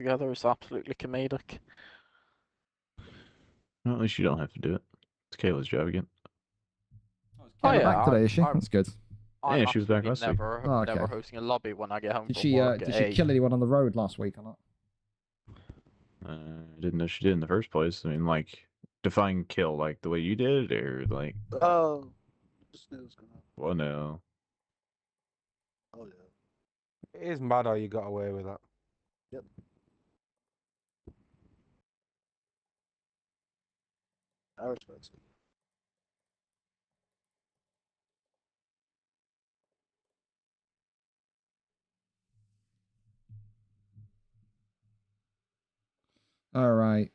together is absolutely comedic. Well, at least you don't have to do it. It's Kayla's job again. Oh, yeah, back today, is she? I- That's good. I'm Yeah, she was back absolutely last week. never, Oh, okay. never hosting a lobby when I get home Did from she work. did she kill anyone on the road last week or not? I didn't know she did in the first place. I mean, like, define kill, like the way you did, or like, Oh, just knew it was gonna happen. well, no. Oh yeah. It is mad how you got away with that. Yep. I respect it. All right.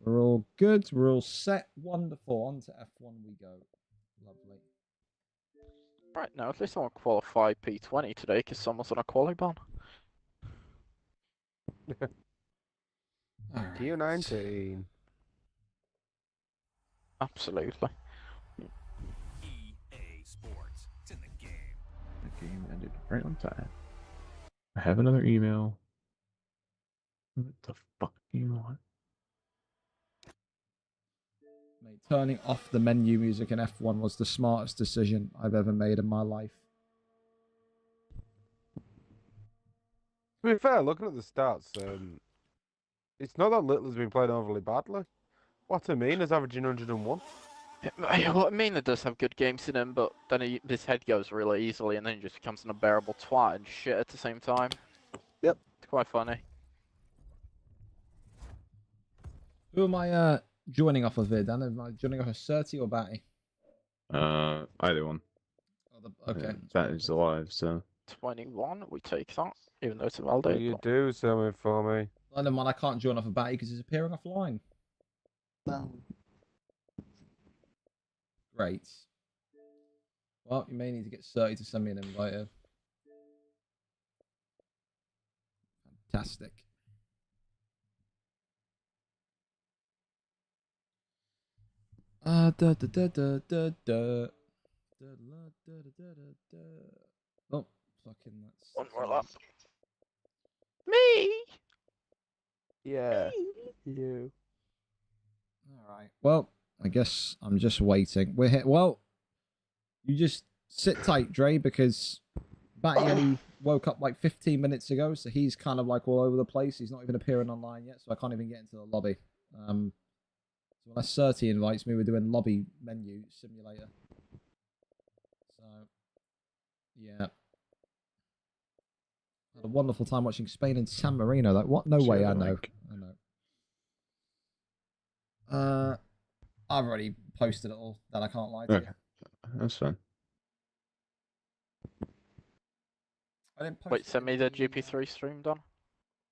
We're all good. We're all set. Wonderful. On to F1 we go. Lovely. Right now, at least I won't qualify P20 today because someone's on a quali ban. All right. Q19. Absolutely. EA Sports. It's in the game. The game ended right on time. I have another email. What the fuck do you want? Mate, turning off the menu music in F1 was the smartest decision I've ever made in my life. To be fair, looking at the stats, it's not that Little's been playing overly badly. What I mean is averaging 101. What I mean, it does have good games in him, but then his head goes really easily, and then he just becomes an unbearable twat and shit at the same time. Yep. It's quite funny. Who am I joining off of here, Dan? Am I joining off of Certi or Batty? Either one. Oh, okay. That is alive, so. 21, we take that, even though it's a Will validated. you do something for me? I don't mind, I can't join off of Batty because he's appearing offline. No. Great. Well, you may need to get Certi to send me an invite. Fantastic. Da da da da da da. Oh, fucking that's. One more lap. Me! Yeah. You. All right. Well, I guess I'm just waiting. We're here. Well, you just sit tight, Dre, because Batty only woke up like 15 minutes ago, so he's kind of like all over the place. He's not even appearing online yet, so I can't even get into the lobby. So unless Certi invites me, we're doing lobby menu simulator. So, yeah. Had a wonderful time watching Spain and San Marino. Like, what? No way, I know. I know. I've already posted it all, that I can't lie to you. That's fine. I didn't post Wait, it send me in the GP3 stream, Don.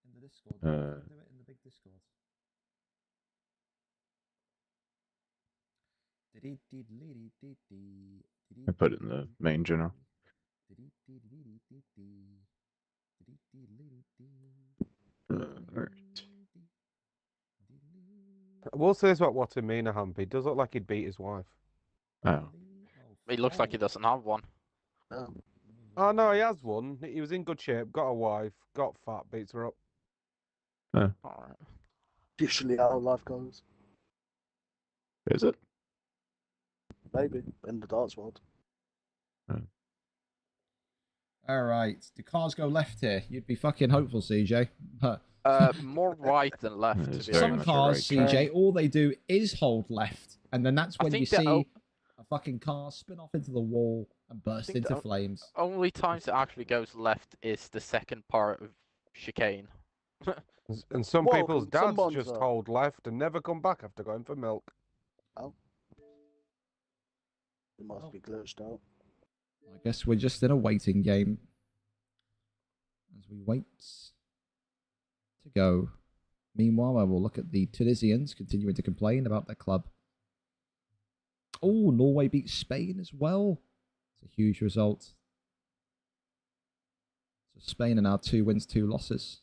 in the Discord. Do it in the big Discord. I put it in the main general. Alright. I will say this about what I mean, Hamp. He does look like he'd beat his wife. Oh. He looks like he doesn't have one. No. Oh no, he has one. He was in good shape, got a wife, got fat, beats her up. Alright. Usually how life goes. Is it? Maybe in the darts world. All right. Do cars go left here? You'd be fucking hopeful, CJ. More right than left, to It's be very Some honest. much a cars, right CJ, all they do is hold left, and then that's I when you think that- see a fucking car spin off into the wall and burst think into that- flames. Only times it actually goes left is the second part of chicane. And some Welcome people's to dads Monza. just hold left and never come back after going for milk. It must be glitched out. I guess we're just in a waiting game as we wait to go. Meanwhile, I will look at the Tunisians continuing to complain about their club. Oh, Norway beat Spain as well. It's a huge result. So Spain are now 2 wins, 2 losses.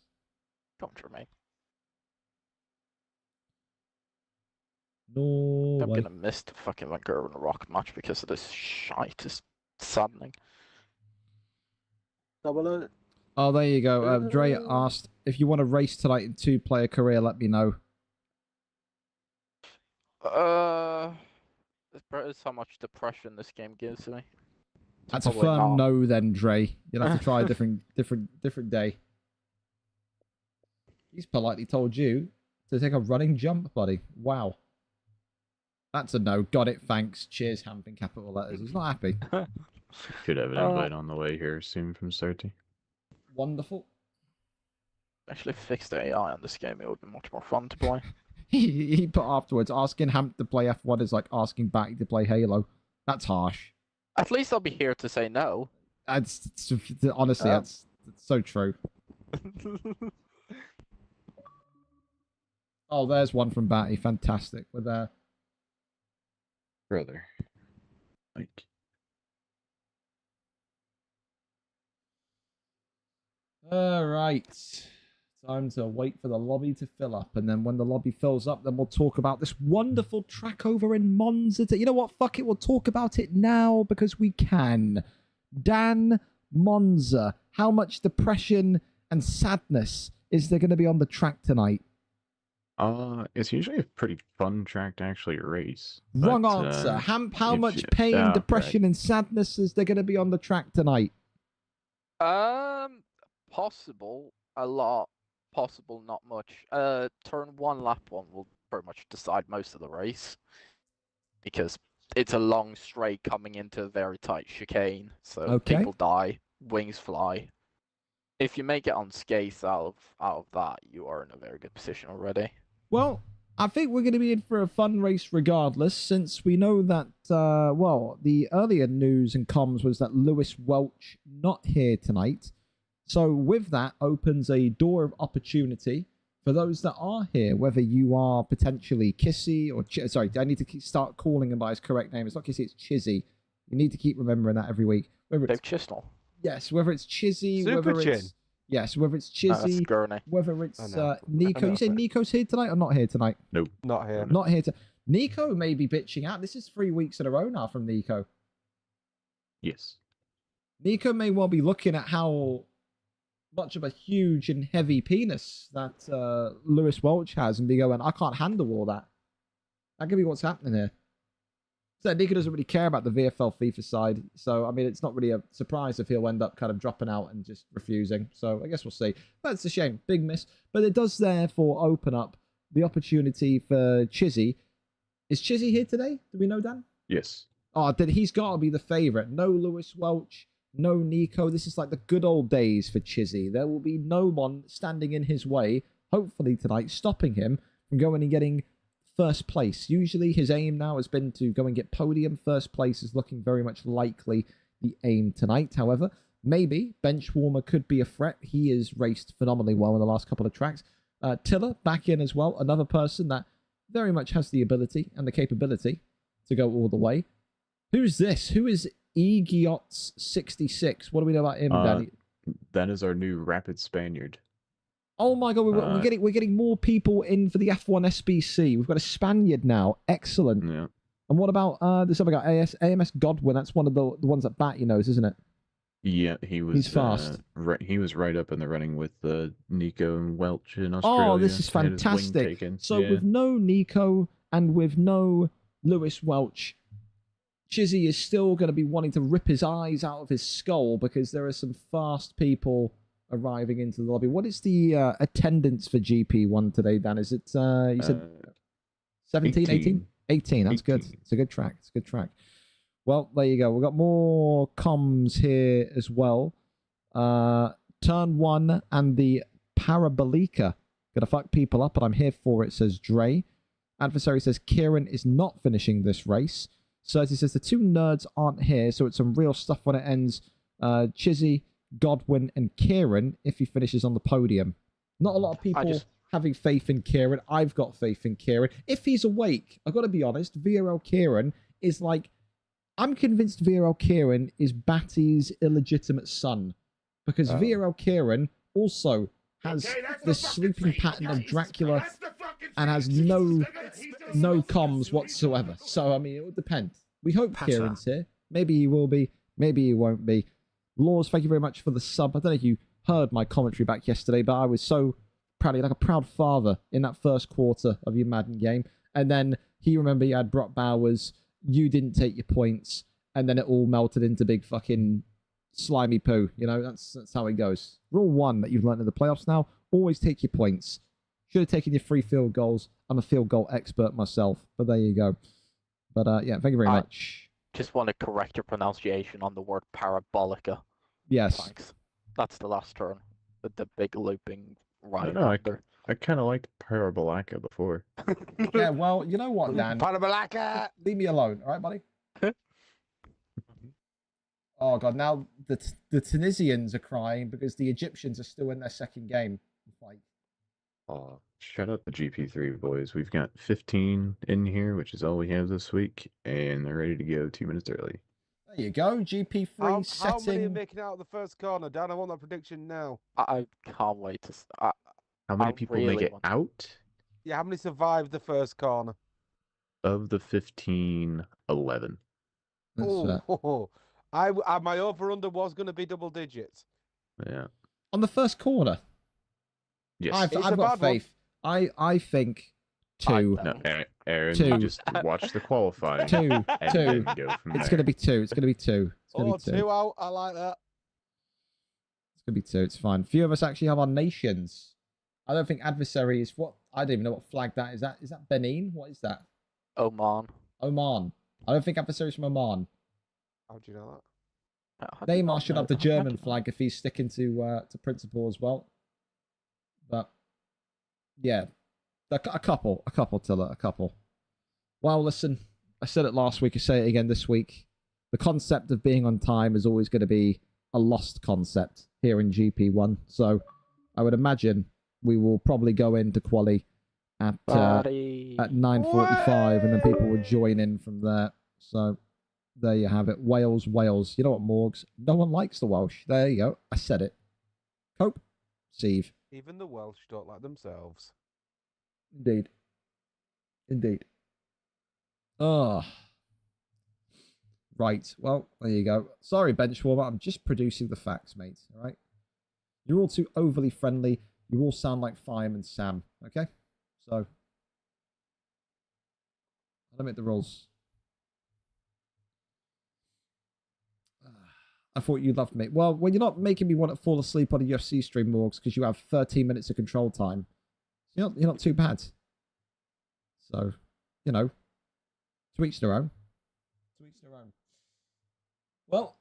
Contra me. Norway. I'm gonna miss the fucking Vancouver and Rock match because of this shite. It's saddening. Double it. Oh, there you go. Dre asked, if you want to race tonight in 2-player career, let me know. It's how much depression this game gives me. That's a Probably firm not. no then, Dre. You'll have to try a different day. He's politely told you to take a running jump, buddy. Wow. That's a no. Got it, thanks. Cheers, Hampton, capital letters. He's not happy. Should have an invite on the way here soon from Sarty. Wonderful. Actually, fixed the AI on this game, it would be much more fun to play. He put afterwards, asking Hamp to play F1 is like asking Batty to play Halo. That's harsh. At least I'll be here to say no. Honestly, that's so true. Oh, there's one from Batty. Fantastic. With Brother. Like. All right. Time to wait for the lobby to fill up. And then when the lobby fills up, then we'll talk about this wonderful track over in Monza. You know what? Fuck it. We'll talk about it now because we can. Dan, Monza. How much depression and sadness is there going to be on the track tonight? It's usually a pretty fun track to actually race. Wrong but, answer. Hamp, how much you- pain, oh, depression, and sadness is there going to be on the track tonight? Possible. A lot. Possible, not much. Turn 1, lap 1 will pretty much decide most of the race. Because it's a long straight coming into a very tight chicane. So Okay. people die, wings fly. If you make it unscathed out of that, you are in a very good position already. Well, I think we're going to be in for a fun race regardless, since we know that, well, the earlier news and comms was that Lewis Welch not here tonight. So with that opens a door of opportunity for those that are here, whether you are potentially Chissy or... Sorry, I need to start calling him by his correct name. It's not Chissy, it's Chizzy. You need to keep remembering that every week. Whether Dave it's, Chisnell. yes, whether it's Chizzy, Super whether Chin. it's... Yes, whether it's That's Chizzy, Gurney. whether it's I know. Nico. I You say know. Nico's here tonight or not here tonight? Not here. Not here to... Nico may be bitching out. This is 3 weeks in a row now from Nico. Yes. Nico may well be looking at how much of a huge and heavy penis that Lewis Welch has and be going, I can't handle all that. That could be what's happening here. So Nico doesn't really care about the VFL FIFA side. So, I mean, it's not really a surprise if he'll end up kind of dropping out and just refusing. So, I guess we'll see. But it's a shame. Big miss. But it does therefore open up the opportunity for Chizzy. Is Chizzy here today? Do we know, Dan? Yes. Oh, then he's got to be the favourite. No Lewis Welch, no Nico. This is like the good old days for Chizzy. There will be no one standing in his way, hopefully tonight, stopping him from going and getting first place. Usually his aim now has been to go and get podium. First place is looking very much likely the aim tonight. However, maybe Benchwarmer could be a threat. He has raced phenomenally well in the last couple of tracks. Tiller back in as well. Another person that very much has the ability and the capability to go all the way. Who's this? Who is Egiots66? What do we know about him, Danny? That is our new Rapid Spaniard. Oh my god, we're getting more people in for the F1 SBC. We've got a Spaniard now. Excellent. Yeah. And what about this other guy, AMS Godwin? That's one of the ones that Batty knows, isn't it? Yeah, he was. He's fast. He was right up in the running with Nico and Welch in Australia. Oh, this is He had his wing fantastic. taken. So Yeah. with no Nico and with no Lewis Welch, Chizzy is still going to be wanting to rip his eyes out of his skull because there are some fast people arriving into the lobby. What is the attendance for GP1 today, Dan? Is it, you said 17, 18? 18, that's good. 18. It's a good track. It's a good track. Well, there you go. We've got more comms here as well. Turn 1 and the Parabolica. Gonna fuck people up, but I'm here for it, says Dre. Adversary says Kieran is not finishing this race. Cersei says the two nerds aren't here, so it's some real stuff when it ends. Chizzy, Godwin, and Kieran if he finishes on the podium. Not a lot of people having faith in Kieran. I've got faith in Kieran. If he's awake, I've got to be honest, VRL Kieran is like... I'm convinced VRL Kieran is Batty's illegitimate son. Because VRL Kieran also has the sleeping pattern of Dracula and has no comms whatsoever. So, I mean, it would depend. We hope Kieran's here. Maybe he will be. Maybe he won't be. Laws, thank you very much for the sub. I don't know if you heard my commentary back yesterday, but I was so proud, like a proud father in that first quarter of your Madden game. And then he remembered you had Brock Bowers, you didn't take your points, and then it all melted into big fucking slimy poo. You know, that's how it goes. Rule 1 that you've learned in the playoffs now, always take your points. Should have taken your 3 field goals. I'm a field goal expert myself, but there you go. But yeah, thank you very much. Just want to correct your pronunciation on the word parabolica. Yes. Thanks. That's the last turn. The big looping right No, under. I kind of liked Parabolaca before. Yeah, well, you know what, Dan? Panabalaka! Leave me alone, all right, buddy? Oh, God, now the Tunisians are crying because the Egyptians are still in their second game. Like, Oh, shout out the GP3 boys. We've got 15 in here, which is all we have this week, and they're ready to go 2 minutes early. there you go, GP3 How many are setting. making out of the first corner, Dan? I want that prediction now. I can't wait to. How many I people really make it want- out? Yeah, how many survived the first corner? Of the 15, 11. That's, Oh, my over-under was going to be double digits. Yeah. on the first corner. Yes. It's I've a got bad one. faith. I think 2. No, Aaron, Two. you just watch the qualifying 2. and 2. then go from It's there. going to be 2. It's going to be 2. It's going to Oh, be 2. 2 out. I like that. It's going to be 2. It's fine. Few of us actually have our nations. I don't think adversary is what. I don't even know what flag that is. Is that Benin? What is that? Oman. Oman. I don't think adversary is from Oman. How do you know that? How do you Neymar not should know have the that? How do you German not- flag if he's sticking to principle as well. But yeah, a couple, Tiller, a couple. Well, listen, I said it last week. I say it again this week. The concept of being on time is always going to be a lost concept here in GP1. So I would imagine we will probably go into quali at Buddy. 9:45, and then people will join in from there. So there you have it. Wales. You know what, Morgs? No one likes the Welsh. There you go. I said it. Cope. Steve. Even the Welsh don't like themselves. Indeed. Oh. Right. Well, there you go. Sorry, Benchwarmer. I'm just producing the facts, mate. All right. You're all too overly friendly. You all sound like Fireman Sam. Okay? So, I don't make the rules. I thought you loved me. Well, when you're not making me want to fall asleep on a UFC stream, Morgs, because you have 13 minutes of control time, you're not too bad. So, you know, to each their own. To each their own. Well,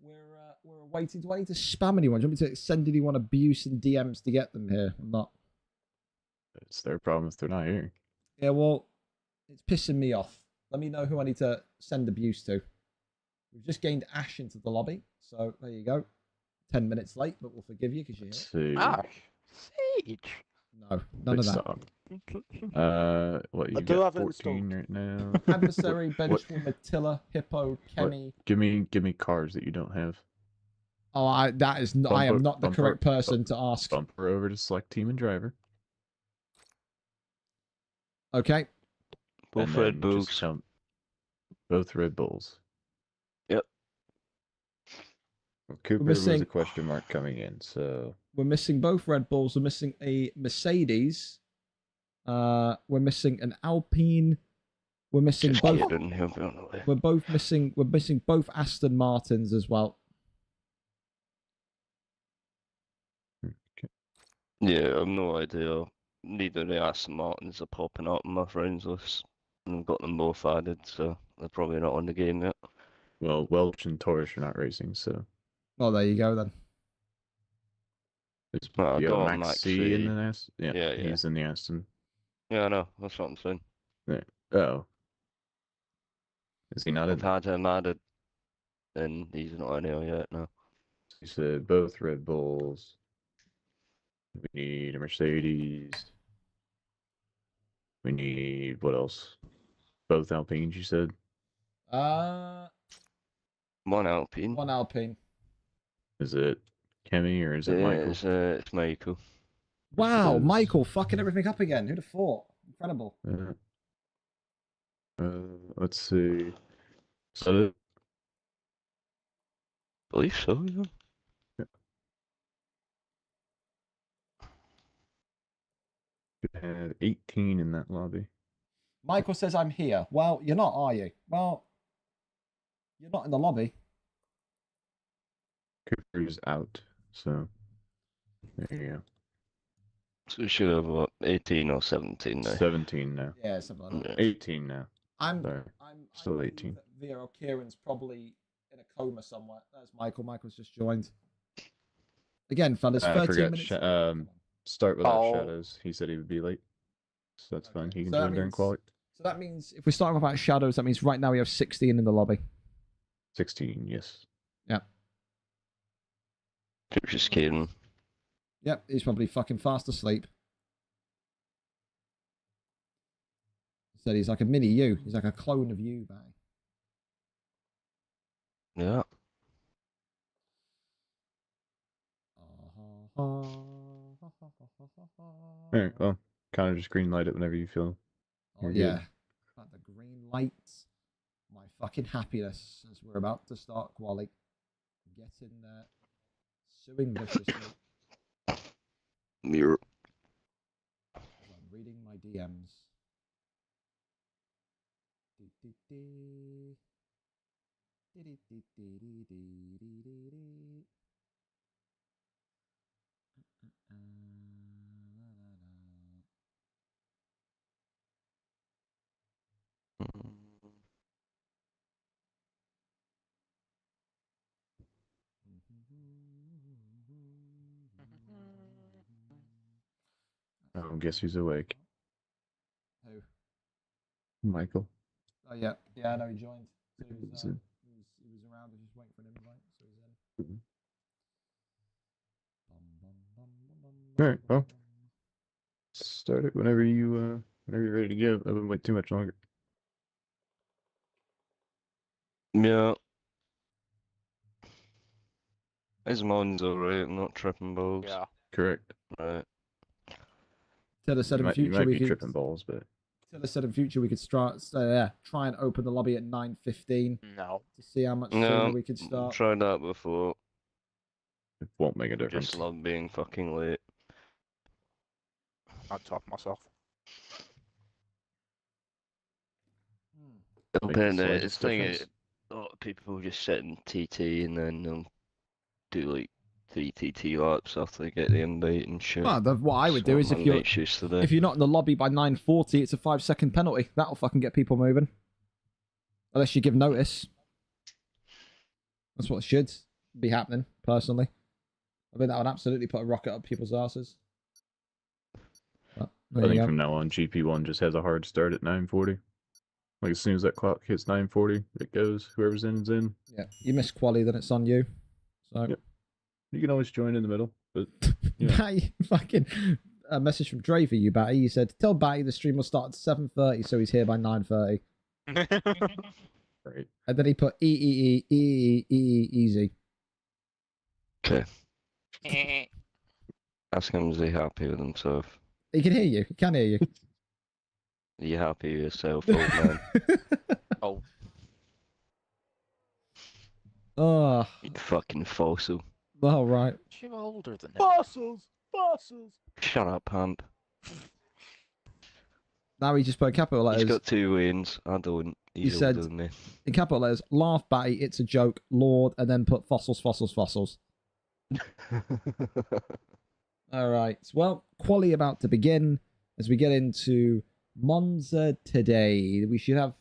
we're waiting. Do I need to spam anyone? Do you want me to send anyone abuse and DMs to get them here or not? It's their problem if they're not here. Yeah, well, it's pissing me off. Let me know who I need to send abuse to. We've just gained Ash into the lobby, so there you go. 10 minutes late, but we'll forgive you because you're here. Let's see. Ash. Siege. No, none of that. Stop. What, you I do got have it 14 installed. right now? Adversary, What- Benchwarmer, Attila, Hippo, Kenny. Give me cars that you don't have. Oh, I am Bumper- not the bumper- correct person to ask. Bumper over to select team and driver. Okay. and Both then Red Bulls. just jump- Both Red Bulls. Yep. Well, Cooper was missing- a question mark coming in, so We're missing both Red Bulls. We're missing a Mercedes. We're missing an Alpine. We're missing Just both. kidding, he'll be on the way. We're both missing. We're missing both Aston Martins as well. Yeah, I've no idea. Neither of the Aston Martins are popping up on my friends list. And I've got them both added, so they're probably not on the game yet. well, Welch and Torres are not racing, so Well, there you go then. it's Well, I got Max Max C C. in the Aston. Yeah, Yeah, yeah. he's in the Aston. Yeah, I know, that's what I'm saying. Oh, is he not in? I've had him added, and he's not in here yet, no. He said both Red Bulls. We need a Mercedes. We need what else? Both Alpines, you said? One Alpine. One Alpine. Is it Kemi or is it Michael? It's Michael. Wow, Because- Michael fucking everything up again. Who'd have thought? Incredible. Let's see. So believe so, yeah. Have 18 in that lobby. Michael says I'm here. Well, you're not, are you? Well, you're not in the lobby. Cooper's out, so there you go. So we should have what, 18 or 17 now. 17 now. Yeah, something like that. Yeah. 18 now. Sorry. I'm Still believe 18. that VRL Kieran's probably in a coma somewhere. That's Michael. Michael's just joined. Again, fellas, I 13 forgot. minutes. Start without Oh. Shadows. He said he would be late, so that's fine. Okay. He can So that join during means- quality. So that means if we're starting without shadows, that means right now we have 16 in the lobby. 16, yes. Just kidding. Yep, he's probably fucking fast asleep. He said he's like a mini you. He's like a clone of you, man. Yeah. Alright, well, kind of just green light it whenever you feel. Oh, You're yeah. good. But the green lights. My fucking happiness as we're about to start quali. Get in there. Suing viciously. Mirror. as I'm reading my DMs. Dee-dee-dee. Dee-dee-dee-dee-dee-dee-dee-dee. Oh, guess who's awake? Who? Michael. Oh yeah, yeah, I know he joined. So he was Is it- he was around. I was just waiting for an invite, so he's in. Alright, well. Start it whenever you're ready to go. I wouldn't wait too much longer. Yeah. His Monza, right? Not tripping balls. Yeah. Correct. Right. Tiller said You in might, you future might we be could. tripping balls, but Tiller said in future we could try and open the lobby at 9:15 No. to see how much No, sooner we could start. tried that before. it won't make a difference. Just love being fucking late. I'd top myself. Make the Compared to slightest this thing, difference. a lot of people just sit in TT and then do like 3 TT laps after they get the invite and shit. Well, what I would That's do what is my if you're mates used to do. if you're not in the lobby by 9:40, it's a 5-second penalty. That'll fucking get people moving. Unless you give notice. That's what should be happening, personally. I think that would absolutely put a rocket up people's asses. But, I there you think go. from now on, GP1 just has a hard start at 9:40. Like as soon as that clock hits 9:40, it goes. Whoever's in is in. Yeah, you miss quali, then it's on you. So Yep. You can always join in the middle, but yeah. Batty, fucking a message from Dre for you, Batty. He said, "Tell Batty the stream will start at 7:30, so he's here by 9:30." Right. And then he put easy. Okay. Ask him, is he happy with himself? He can hear you. He can hear you. Are you happy with yourself, old man? Oh. Oh, You fucking fossil. all right. You older than him. Fossils! Fossils! Shut up, Hamp. Now he just put in capital He's letters. got 2 wins. I don't. He's said- older than me. In capital letters, laugh, Batty, it's a joke, Lord, and then put fossils. All right. Well, quali about to begin as we get into Monza today. We should have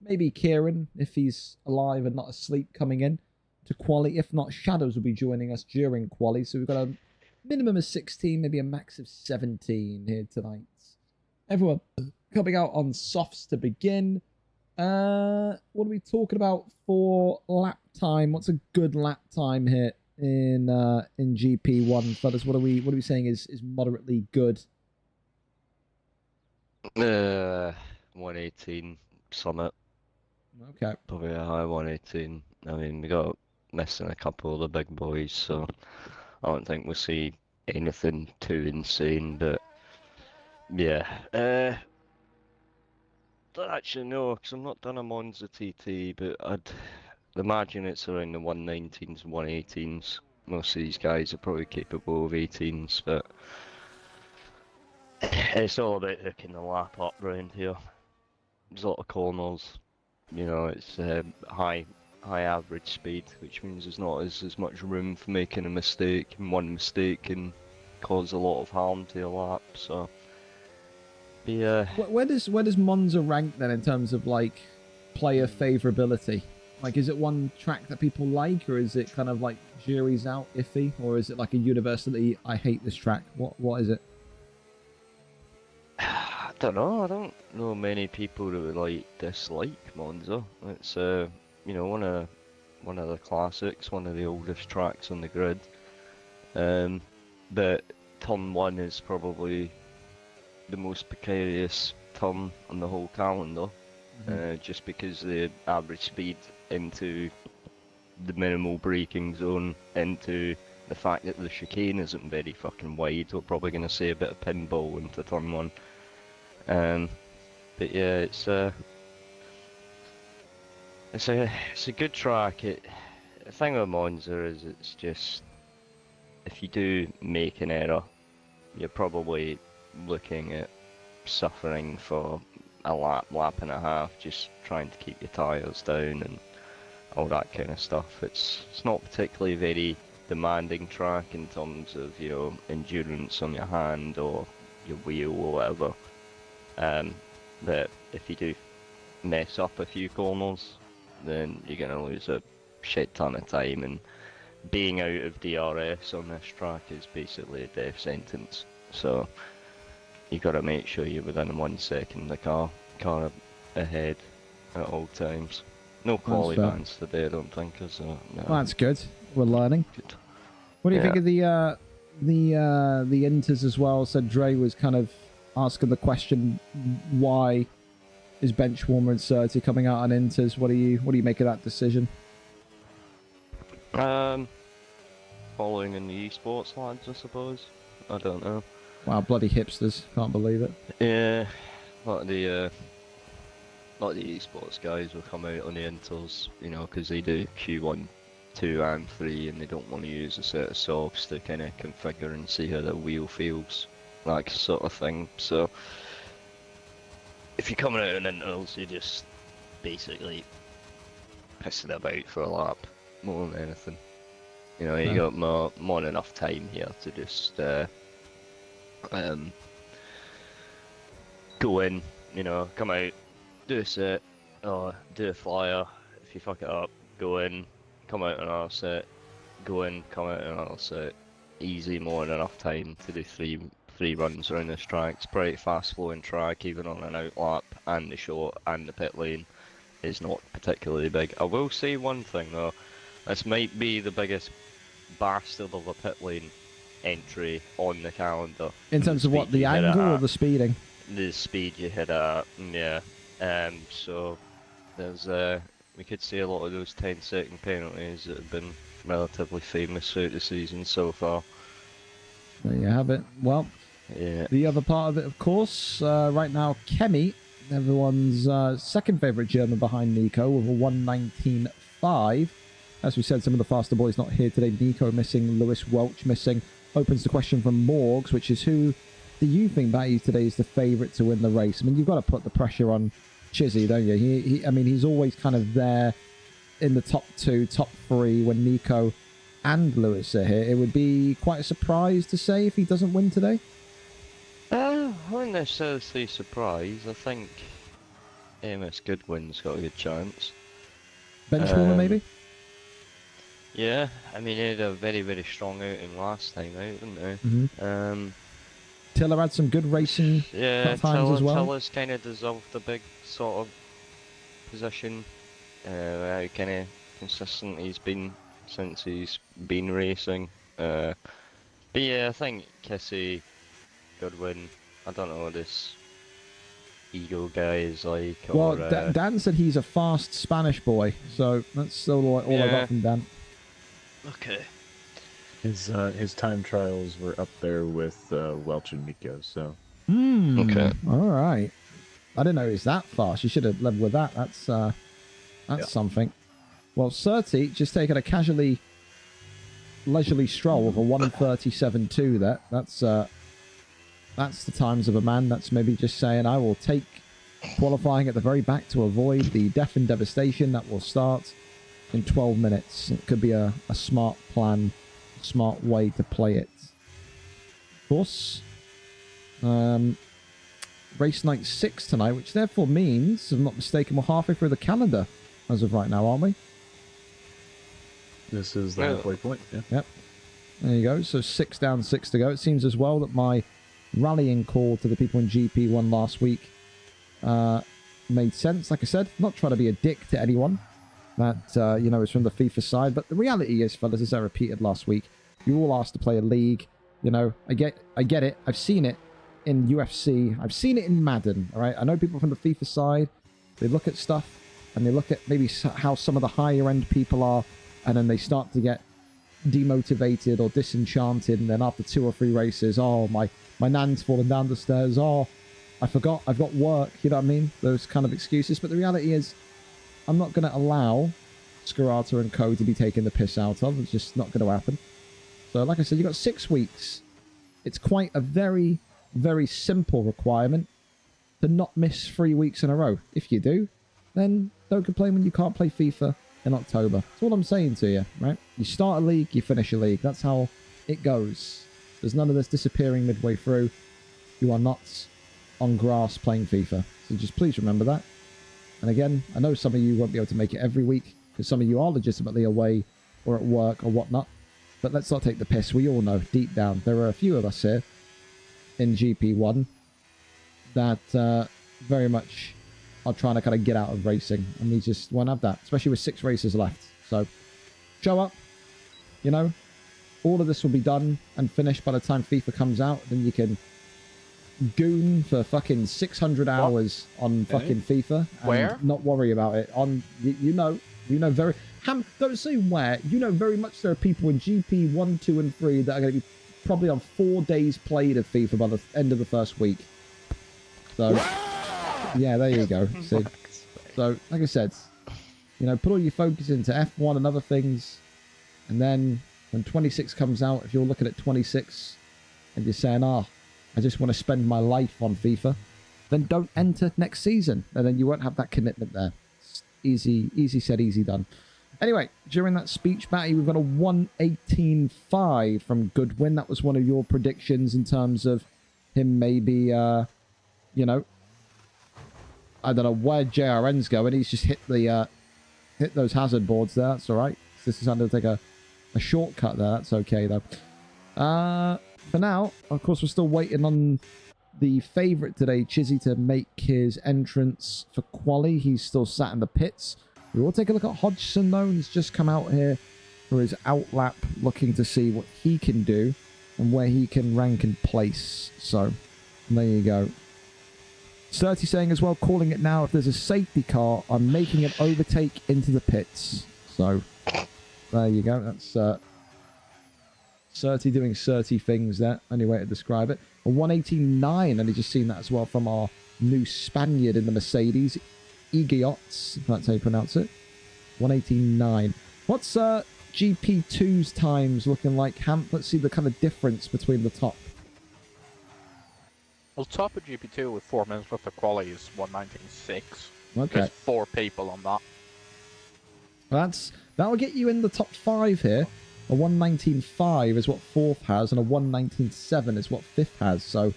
maybe Kieran, if he's alive and not asleep, coming in to quali. If not, Shadows will be joining us during quali. So we've got a minimum of 16, maybe a max of 17 here tonight. Everyone coming out on softs to begin. What are we talking about for lap time? What's a good lap time here in GP1, fellas? What are we saying is moderately good? 118 summit. Okay. Probably a high 118. I mean, we got missing a couple of the big boys, so I don't think we'll see anything too insane, but yeah. Don't actually know, because I've not done a Monza TT, but I'd imagine it's around the 119s and 118s. Most of these guys are probably capable of 18s, but It's all about hooking the lap up round here. There's a lot of corners. You know, it's high average speed, which means there's not as much room for making a mistake, and one mistake can cause a lot of harm to your lap. So, yeah. Where does Monza rank then in terms of like player favorability? Like, is it one track that people like, or is it kind of like jury's out iffy, or is it like a universally I hate this track? What is it? I don't know. I don't know many people that would like dislike Monza. It's you know, one of the classics, one of the oldest tracks on the grid. But turn 1 is probably the most precarious turn on the whole calendar, just because the average speed into the minimal braking zone, into the fact that the chicane isn't very fucking wide. We're probably going to see a bit of pinball into turn 1. But yeah, it's a good track. The thing with Monza is it's just, if you do make an error, you're probably looking at suffering for a lap and a half, just trying to keep your tyres down and all that kind of stuff. It's not particularly very demanding track in terms of, you know, endurance on your hand or your wheel or whatever. But if you do mess up a few corners, then you're going to lose a shit ton of time, and being out of DRS on this track is basically a death sentence. So you got to make sure you're within 1 second the car ahead at all times. No quali bans today, I don't think, is there? No. Well, that's good. We're learning. Good. What do you think of the Inters as well? Said Dre was kind of asking the question, why is Benchwarmer and Surty coming out on Inters? What do you make of that decision? Following in the esports lads, I suppose. I don't know. Wow, bloody hipsters! Can't believe it. Yeah, a lot of the esports guys will come out on the Inters, you know, because they do Q1, 2 and 3, and they don't want to use a set of softs to kind of configure and see how the wheel feels, that sort of thing. So if you're coming out on Inters, you're just basically pissing about for a lap more than anything. You know, you got more than enough time here to just go in, you know, come out, do a set, or do a flyer. If you fuck it up, go in, come out another set, go in, come out another set. Easy, more than enough time to do three runs around this track. It's pretty fast flowing track, even on an out lap, and the short and the pit lane is not particularly big. I will say one thing though, this might be the biggest bastard of a pit lane entry on the calendar. In terms of what, the angle or the speeding? The speed you hit at, yeah. So there's we could see a lot of those 10-second penalties that have been relatively famous throughout the season so far. There you have it. Well, yeah. The other part of it, of course, right now, Kemi, everyone's second favourite German behind Nico, with a 1:19.5. As we said, some of the faster boys not here today. Nico missing, Lewis Welch missing. Opens the question from Morgs, which is, who do you think, Batty, today is the favourite to win the race? I mean, you've got to put the pressure on Chissy, don't you? I mean, he's always kind of there in the top 2, top 3 when Nico and Lewis are here. It would be quite a surprise to say if he doesn't win today. I wouldn't necessarily say surprise. I think Amos Goodwin's got a good chance. Benchwarmer, maybe? Yeah, I mean, he had a very, very strong outing last time out, didn't he? Mm-hmm. Tiller had some good racing times as well. Tiller's kind of deserved a big sort of position. How kind of consistent he's been since he's been racing. But yeah, I think Chissy, Goodwin, I don't know what this ego guy is like. Well, or, Dan said he's a fast Spanish boy, so that's still all I got from Dan. Okay. His time trials were up there with Welch and Nico, so. Okay. All right. I didn't know he was that fast. You should have led with that. That's something. Well, Surty just taking a leisurely stroll with a 1:37.2 there. That's That's the times of a man that's maybe just saying, I will take qualifying at the very back to avoid the death and devastation that will start in 12 minutes. It could be a smart plan, a smart way to play it. Of course, race night 6 tonight, which therefore means, if I'm not mistaken, we're halfway through the calendar as of right now, aren't we? This is the halfway point. Yeah. Yep. There you go. So 6 down, 6 to go. It seems as well that my rallying call to the people in GP1 last week made sense. Like I said, not trying to be a dick to anyone that, you know, is from the FIFA side. But the reality is, fellas, as I repeated last week, you're all asked to play a league. You know, I get it. I've seen it in UFC. I've seen it in Madden, all right? I know people from the FIFA side, they look at stuff and they look at maybe how some of the higher end people are, and then they start to get demotivated or disenchanted, and then after 2 or 3 races, oh, my nan's falling down the stairs, oh, I forgot I've got work, you know what I mean? Those kind of excuses. But the reality is, I'm not going to allow Scarata and co to be taking the piss out of. It's just not going to happen. So like I said, you've got 6 weeks. It's quite a very, very simple requirement to not miss 3 weeks in a row. If you do, then don't complain when you can't play FIFA in October. That's all I'm saying to you, right? You start a league, you finish a league. That's how it goes. There's none of this disappearing midway through. You are not on grass playing FIFA. So just please remember that. And again, I know some of you won't be able to make it every week because some of you are legitimately away or at work or whatnot. But let's not take the piss. We all know deep down there are a few of us here in GP1 that very much are trying to kind of get out of racing, and we just won't have that, especially with 6 races left. So show up, you know, all of this will be done and finished by the time FIFA comes out. Then you can goon for fucking 600 hours on fucking FIFA and not worry about it. On you know very don't say where, you know very much there are people in GP 1, 2 and 3 that are going to be probably on 4 days played of FIFA by the end of the first week. So yeah, there you go. See? So like I said, you know, put all your focus into F1 and other things, and then when 26 comes out, if you're looking at 26 and you're saying, I just want to spend my life on FIFA, then don't enter next season, and then you won't have that commitment there. It's easy said, easy done. Anyway, during that speech, Batty, we've got a 118.5 from Goodwin. That was one of your predictions in terms of him maybe, you know, I don't know where JRN's going. He's just hit those hazard boards there. That's all right. This is under to take a shortcut there. That's okay, though. For now, of course, we're still waiting on the favourite today, Chissy, to make his entrance for quali. He's still sat in the pits. We will take a look at Hodgson, though. He's just come out here for his outlap, looking to see what he can do and where he can rank and place. So, there you go. 30 saying as well, calling it now, if there's a safety car, I'm making an overtake into the pits. So, there you go. That's 30 doing 30 things there. Only way to describe it. A 189, and he's just seen that as well from our new Spaniard in the Mercedes. Igiots, if that's how you pronounce it. 189. What's GP2's times looking like, Hamp? Let's see the kind of difference between the top. Well, top of GP2 with 4 minutes worth of quality is 119.6. Okay. There's 4 people on that. That'll get you in the top 5 here. A 119.5 is what 4th has, and a 119.7 is what 5th has. So,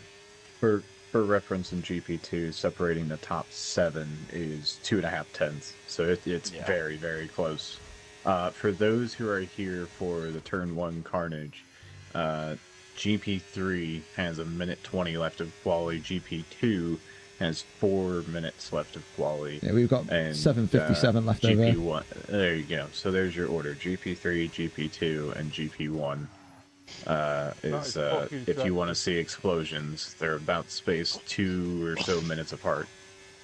for reference, in GP2, separating the top 7 is 2.5 tenths. So it's very, very close. For those who are here for the Turn 1 Carnage, GP3 has a minute 20 left of quali. GP2 has 4 minutes left of quali. Yeah, we've got 7:57 left over. GP1, there you go. So there's your order: GP3, GP2, and GP1. Is if you want to see explosions, they're about spaced 2 or so minutes apart.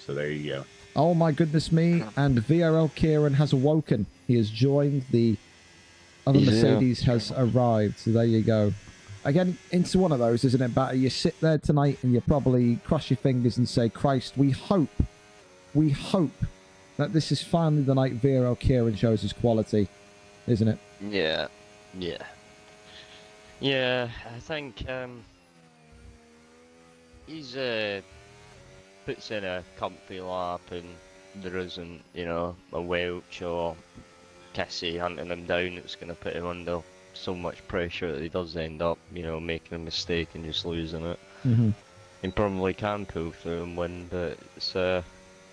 So there you go. Oh my goodness me! And VRL Kieran has awoken. He has joined. The other Mercedes has arrived. So there you go. Again, into one of those, isn't it, Batter? You sit there tonight and you probably cross your fingers and say, Christ, we hope that this is finally the night VRL Kieran shows his quality, isn't it? Yeah, I think he's puts in a comfy lap and there isn't, you know, a Welch or Chissy hunting him down. It's going to put him under so much pressure that he does end up, you know, making a mistake and just losing it. Mm-hmm. He probably can pull through and win, but it's yeah,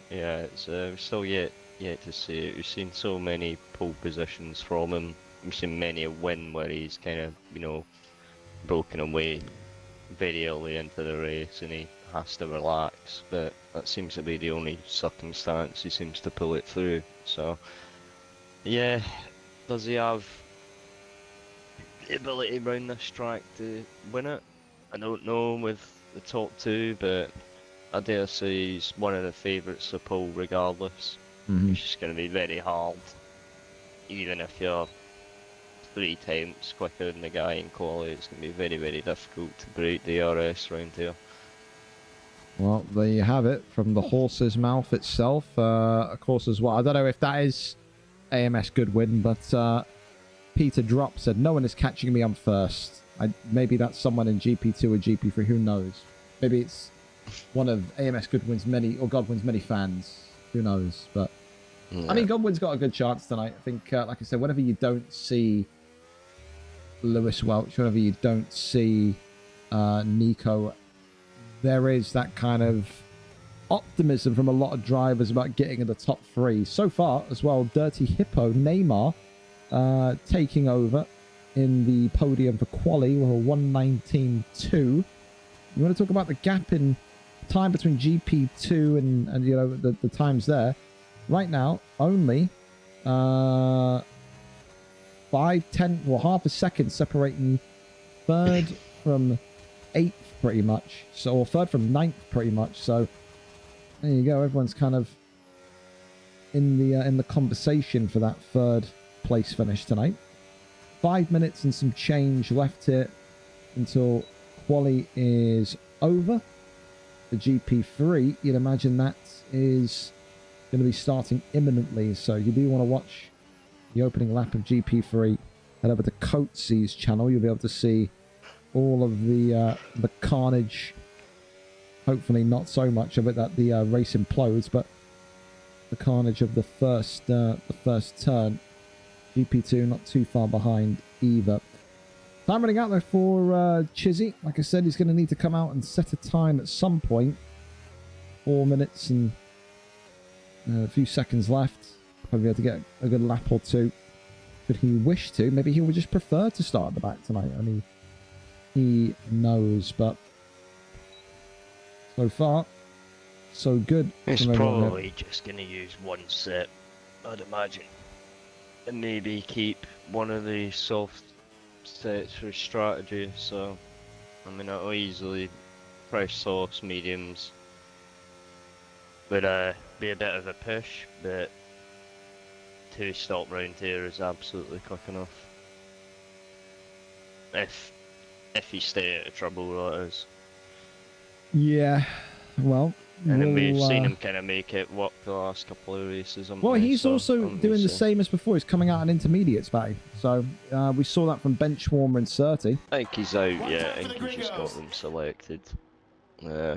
it's still yet to see it. We've seen so many pole positions from him. We've seen many a win where he's kind of, you know, broken away very early into the race and he has to relax, but that seems to be the only circumstance he seems to pull it through. So yeah, does he have the ability around this track to win it? I don't know with the top two, but I dare say he's one of the favourites of pole regardless. Mm-hmm. It's just going to be very hard, even if you're 3 times quicker than the guy in quality. It's going to be very, very difficult to break the RS round here. Well, there you have it from the horse's mouth itself. Of course, as well. I don't know if that is AMS Goodwin, but Peter Drop said, no one is catching me, I'm first. Maybe that's someone in GP2 or GP3, who knows? Maybe it's one of AMS Goodwin's many, or Godwin's many fans. Who knows? But, yeah. I mean, Godwin's got a good chance tonight. I think, like I said, whenever you don't see Lewis Welch, whenever you don't see Nico, there is that kind of optimism from a lot of drivers about getting in the top 3. So far, as well, Dirty Hippo, Neymar, taking over in the podium for quali with a 1:19.2. You want to talk about the gap in time between GP2 and you know, the times there. Right now, only 5/10, well, half a second separating third from 8th pretty much. So, or third from 9th pretty much. So there you go. Everyone's kind of in the conversation for that third place finish tonight. 5 minutes and some change left here until quali is over. The GP3, you'd imagine that is going to be starting imminently. So you do want to watch the opening lap of GP3. Head over to Coates's channel. You'll be able to see all of the carnage. Hopefully not so much of it that the race implodes, but the carnage of the first turn. GP2 not too far behind either. Time running out though for Chissy. Like I said, he's going to need to come out and set a time at some point. 4 minutes and a few seconds left. Probably able to get a good lap or two. Should he wish to. Maybe he would just prefer to start at the back tonight. Only he knows, but so far, so good. He's probably just going to use one set, I'd imagine. And maybe keep one of the soft sets for strategy. So, I mean, it'll easily fresh sauce, mediums. Would be a bit of a push, but 2 stop round here is absolutely quick enough. If you stay out of trouble, that is. Yeah, well. And then we've seen him kind of make it work the last couple of races. Well, he's also doing the same as before. He's coming out in intermediates, Batty. So we saw that from Benchwarmer and Surtee. I think he's out, yeah. I think he's just got them selected.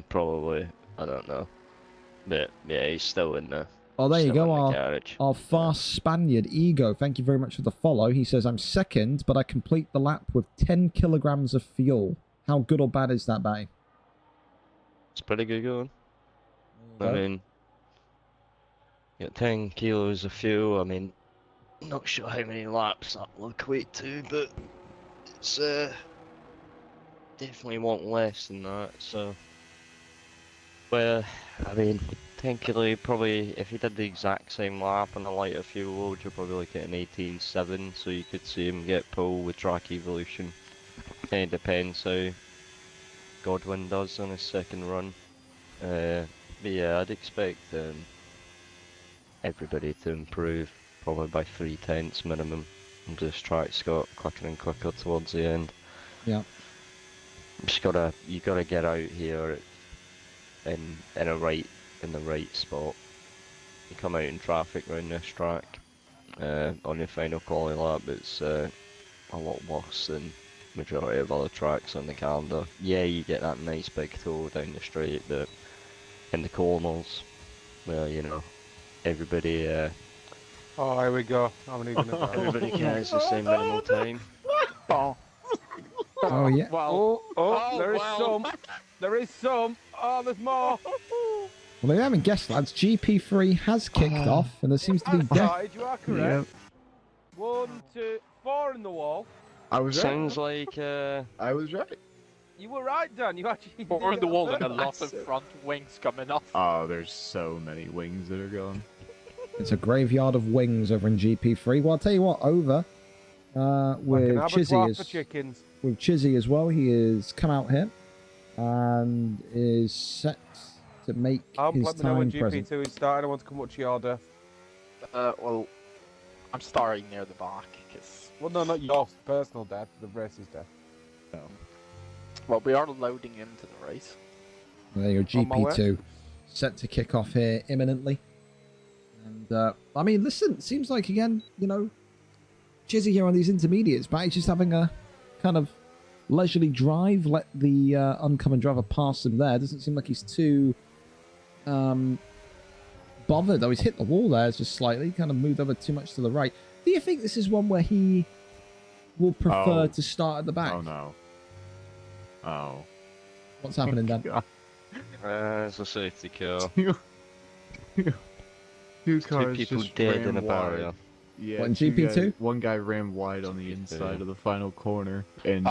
Probably. I don't know. But yeah, he's still in there. Oh, there you go. Our fast Spaniard, Ego. Thank you very much for the follow. He says, I'm second, but I complete the lap with 10 kilograms of fuel. How good or bad is that, Batty? It's pretty good going. I mean, got 10 kilos of fuel. I mean, not sure how many laps that will equate to, but it's definitely want less than that. So, well, I mean, 10 kilo, probably if you did the exact same lap on a lighter fuel load, you're probably like at an 18.7. So you could see him get pole with track evolution. Kind of depends how Godwin does on his second run. But yeah, I'd expect everybody to improve, probably by 3/10 minimum. And this track's got quicker and quicker towards the end. Yeah. You gotta get out here in the right spot. You come out in traffic around this track on your final quali lap. It's a lot worse than majority of other tracks on the calendar. Yeah, you get that nice big toe down the straight, but in the corners, where you know everybody Oh, here we go. How many gonna go? everybody carries the same minimal time. Oh, Oh, yeah. well, There is some. There is some. Oh, there's more. Well, they haven't guessed, lads. GP3 has kicked off, and there seems to be death. Outside, you are correct. 1, 2, 4 in the wall. I was right. Sounds like I was right. You were right, Dan. You actually. Four in the did wall that and a lot first. of front wings coming off. Oh, there's so many wings that are going. It's a graveyard of wings over in GP3. Well, I'll tell you what, over with Like an abattoir for Chissy chickens. with Chissy as well. He has come out here and is set to make his Let me know when time present. GP2 is starting. I want to come watch your death. Well, I'm starting near the back because. Well, no, not your personal death. The race's death. Well, we are loading into the race. There you go, On my way. GP2 set to kick off here imminently. And I mean, listen, seems like again, you know, Chissy here on these intermediates, but he's just having a kind of leisurely drive. Let the oncoming driver pass him there. Doesn't seem like he's too bothered. Though he's hit the wall there just slightly, kind of moved over too much to the right. Do you think this is one where he will prefer to start at the back? Oh no. Oh. What's happening, Dan? God. it's a safety car. Two Two cars people just dead ran in a wide. barrier. Yeah, What, in two GP2? guys- one guy ran wide on the GP2. inside of the final corner and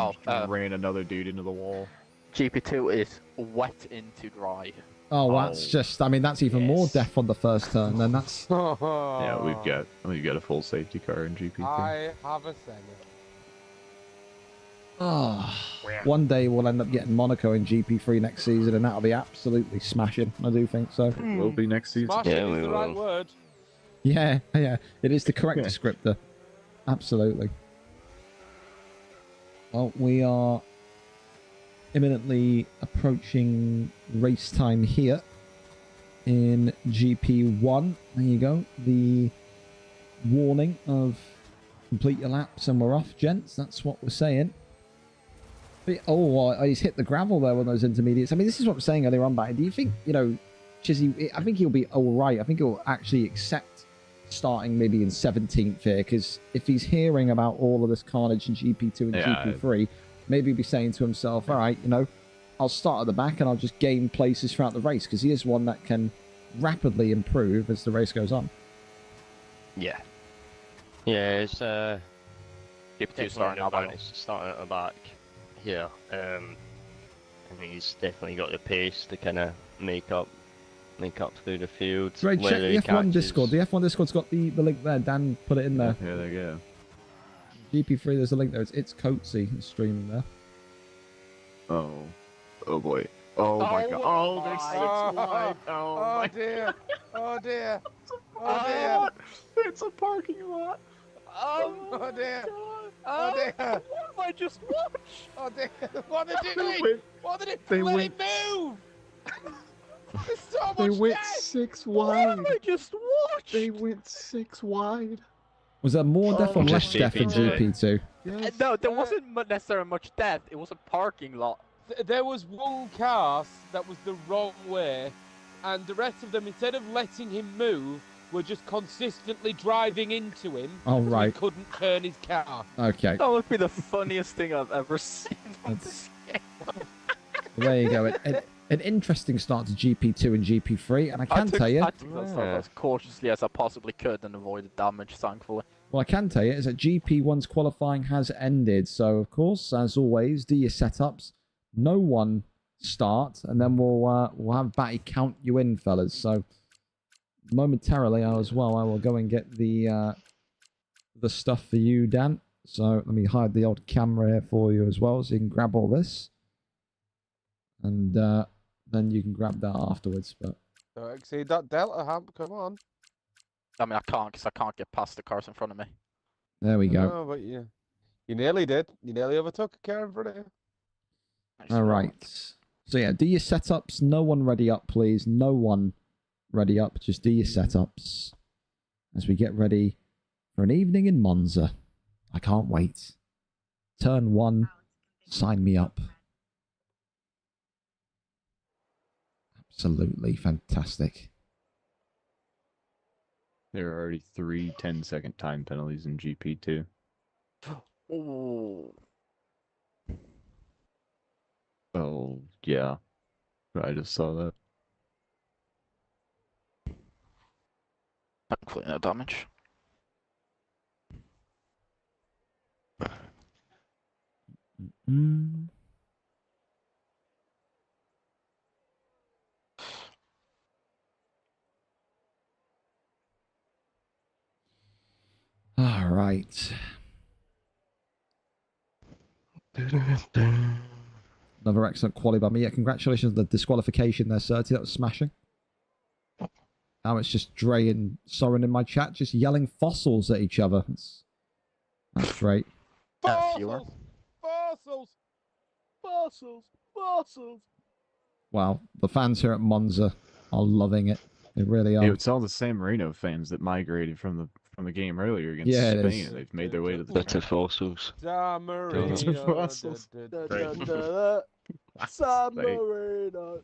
ran another dude into the wall. GP2 is wet into dry. Oh, that's just, I mean, that's even more Yes. death on the first turn. Then that's, Yeah, we've got a full safety car in GP2. I have a second. one day we'll end up getting Monaco in GP3 next season, and that'll be absolutely smashing. I do think so. It will be next season. Smashing Yeah, is we the right will. word. Yeah, it is the correct Yeah. descriptor. Absolutely. Well, we are imminently approaching race time here in GP1. There you go. The warning of complete your laps and we're off, gents. That's what we're saying. But, he's hit the gravel there with those intermediates. I mean, this is what I'm saying earlier on, but do you think, you know, Chissy, I think he'll be all right. I think he'll actually accept starting maybe in 17th here, because if he's hearing about all of this carnage in GP2 and GP3, maybe he'll be saying to himself, all right, you know, I'll start at the back and I'll just gain places throughout the race, because he is one that can rapidly improve as the race goes on. Yeah. Yeah, it's GP2 starting out by starting at the back here. I think he's definitely got the pace to kind of make up through the field. Right, check the F1 Discord. The F1 Discord's got the link there. Dan put it in there. Yeah, there you go. GP3, there's a link there. It's Coatsy streaming there. Oh boy. Oh my god. Oh, there's my. 6 wide. Oh dear. Oh dear. Oh dear. It's a parking lot. Oh dear. Oh dear. What have I just watched? Oh dear. What are they doing? went- What are they they doing? Let went- it move. There's so They much went death. 6 What wide. have I just watched? They went 6 wide. Was there more death or less Just death in GP2. GP2? Yes. No, there wasn't necessarily much death. It was a parking lot. There was one car that was the wrong way, and the rest of them, instead of letting him move, were just consistently driving into him. Oh, so right. He couldn't turn his car. Okay. That would be the funniest thing I've ever seen. That's- Well, there you go. An interesting start to GP2 and GP3, and I can tell you, I took that stuff as cautiously as I possibly could and avoided damage, thankfully. well, I can tell you is that GP1's qualifying has ended. So, of course, as always, do your setups. No one start, and then we'll have Batty count you in, fellas. So, momentarily, I will go and get the stuff for you, Dan. So let me hide the old camera here for you as well, so you can grab all this, and then you can grab that afterwards. But Don't exceed that delta, Hamp. Come on. I mean, I can't because I can't get past the cars in front of me. there we go. No, but you nearly did. You nearly overtook a car in front of you. All right. So yeah, do your setups. No one ready up, please. No one ready up. Just do your setups as we get ready for an evening in Monza. I can't wait. Turn 1, Sign me up. Absolutely fantastic. There are already 3 10-second time penalties in GP2. Ooh. Oh, yeah. I just saw that. Thankfully, no damage. Mm. All right. Another excellent quality by me. Yeah, congratulations on the disqualification there, Serty. That was smashing. Now it's just Dre and Soren in my chat just yelling fossils at each other. That's great. Viewer. Fossils! Fossils! Fossils! Wow. The fans here at Monza are loving it. They really are. Yeah, it's all the San Marino fans that migrated from the game earlier against Yeah, it Spain. is. They've made their way to the Bit track. of fossils. San Marino. Fossils. Da, da, Right. da, da, da. San Like- Marino.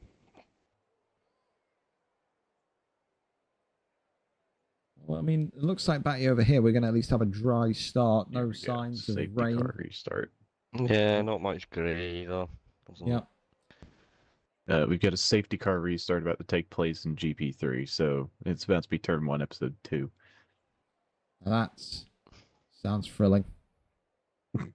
Well, I mean, it looks like back over here, we're going to at least have a dry start. Here No we go. signs of Safety rain. car restart. Yeah, not much grey either. Yeah. We've got a safety car restart about to take place in GP3, so it's about to be turn 1, episode 2. That sounds thrilling. I've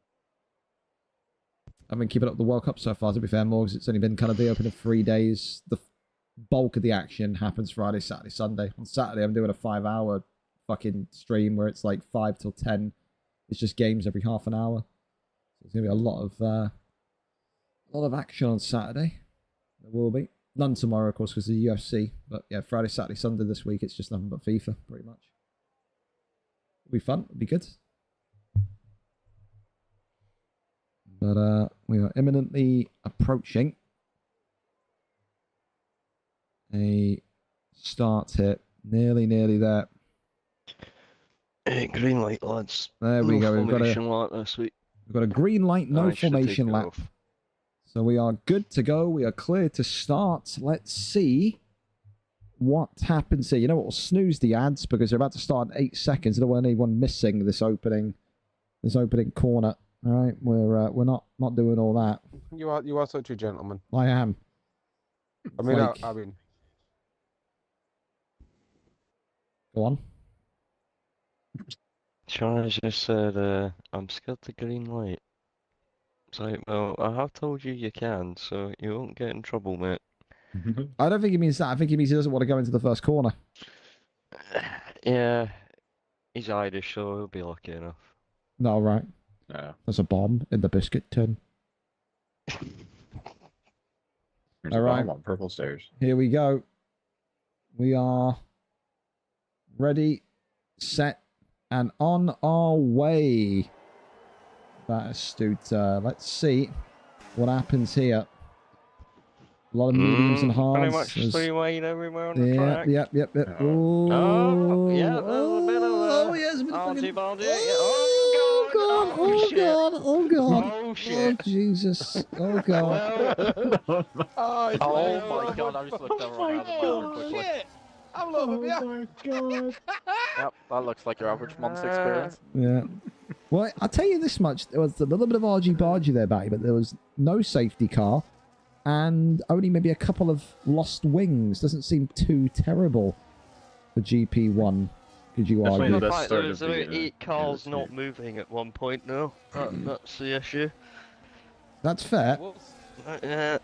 been keeping up the World Cup so far, to be fair, more because it's only been kind of the open of 3 days. The bulk of the action happens Friday, Saturday, Sunday. On Saturday, I'm doing a 5-hour fucking stream where it's like 5 till 10. It's just games every half an hour. So there's going to be a lot of action on Saturday. There will be. None tomorrow, of course, because of the UFC. But yeah, Friday, Saturday, Sunday this week, it's just nothing but FIFA, pretty much. It'll be fun. It'll be good. But we are imminently approaching a start here. Nearly there. Green light, lads. There we go. We've Formation lap this week. got a green light, no I should formation take it lap. off. So we are good to go. We are clear to start. Let's see what happens here. You know what? We'll snooze the ads because they're about to start in 8 seconds. I don't want anyone missing this opening corner. All right, we're not doing all that. You are such a gentleman. I am. I mean, Like- I mean, Go on. Sean just said, I'm scared to green light. It's like, well, I have told you you can, so you won't get in trouble, mate. I don't think he means that. I think he means he doesn't want to go into the first corner. Yeah, he's Irish, so he'll be lucky enough. No, right. Yeah. There's a bomb in the biscuit tin. There's All a right. bomb on purple stairs. Here we go. We are ready, set, and on our way. That astute. Let's see what happens here. A lot of mediums and hards. Pretty much There's- three wide everywhere on the Yeah, track. yep. Oh. Oh, yeah, there's a bit of Oh, a yes, a bit of fucking- argy-bargy. Oh, God, oh, shit. God, oh, God. Oh, Oh, shit. Jesus. Oh, God. Well, oh, it's Oh my god, I just looked over around the Oh, quickly. shit! I'm loving you. Yep, that looks like your average month's experience. Yeah. Well, I'll tell you this much. There was a little bit of argy-bargy there, Batty, but there was no safety car and only maybe a couple of lost wings. Doesn't seem too terrible for GP1, could you Definitely argue? the the best fact start there was of the, about 8 cars not moving at one point, no. That's the issue. That's fair. Yeah.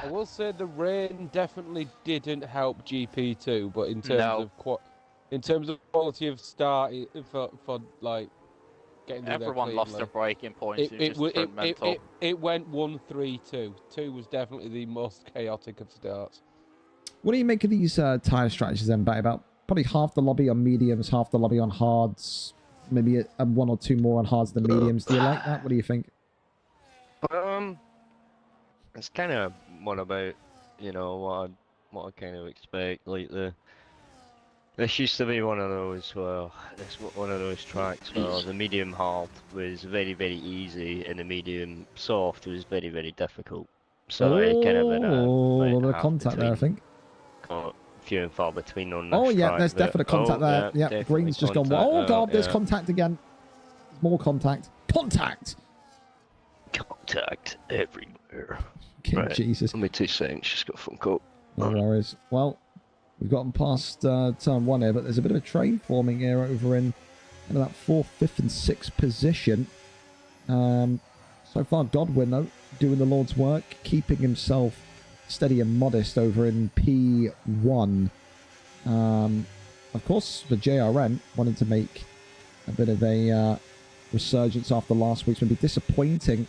I will say the rain definitely didn't help GP2, but in terms No. of quality of start for like getting through there Everyone lost their cleanly, braking points. It just turned mental. it went 1-3-2. 2 was definitely the most chaotic of starts. What do you make of these tyre strategies then, Batty? About probably half the lobby on mediums, half the lobby on hards, maybe a 1 or 2 more on hards than mediums. Do you like that? What do you think? It's kind of one about, you know, what I kind of expect, like the This used to be one of those one of those tracks where the medium hard was very, very easy and the medium soft was very, very difficult. So it kind of been a little bit of half contact there, I between, think. few and far between on this Oh yeah, track, there's but- definite contact there. yeah, Yeah, definitely green's just gone. contact Oh there, god, there's yeah. contact again. There's more contact. Contact. Contact everywhere. Okay, Right. Jesus. Let me 2 seconds, just got a phone call. No worries. Well, we've gotten past turn 1 here, but there's a bit of a train forming here over in that 4th, 5th, and 6th position. So far, Godwin, though, doing the Lord's work, keeping himself steady and modest over in P1. Of course, the JRN wanted to make a bit of a resurgence after last week's maybe disappointing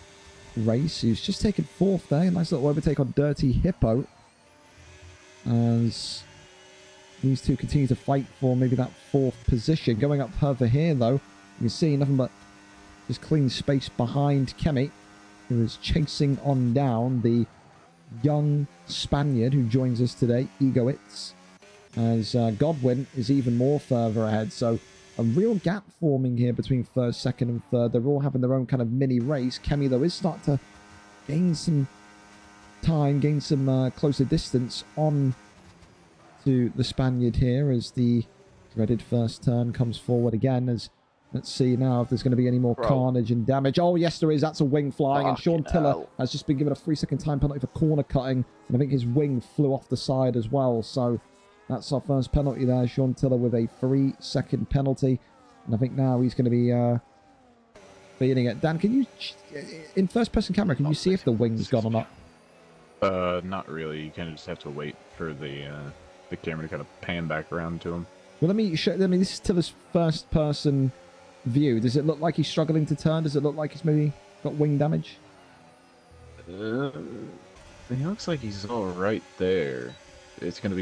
race. He's just taken 4th there. Nice little overtake on Dirty Hippo. As these two continue to fight for maybe that 4th position. Going up further here, though, you can see nothing but just clean space behind Kemi, who is chasing on down the young Spaniard who joins us today, Egoitz, as Godwin is even more further ahead. So a real gap forming here between 1st, 2nd, and 3rd. They're all having their own kind of mini race. Kemi, though, is starting to gain some time, gain some closer distance on to the Spaniard here as the dreaded first turn comes forward again. As let's see now if there's going to be any more carnage and damage. Oh yes, there is. That's a wing flying, and Sean Tiller has just been given a 3-second time penalty for corner cutting, and I think his wing flew off the side as well. So that's our first penalty there. Sean Tiller with a 3-second penalty, and I think now he's going to be feeling it. Dan, can you, in first-person camera, can you see if the wing's gone or not? Not really. You kind of just have to wait for the camera to kind of pan back around to him. Well, let me show. I mean, this is Tiller's first-person view. Does it look like he's struggling to turn? Does it look like he's maybe got wing damage? He looks like he's all right there. It's gonna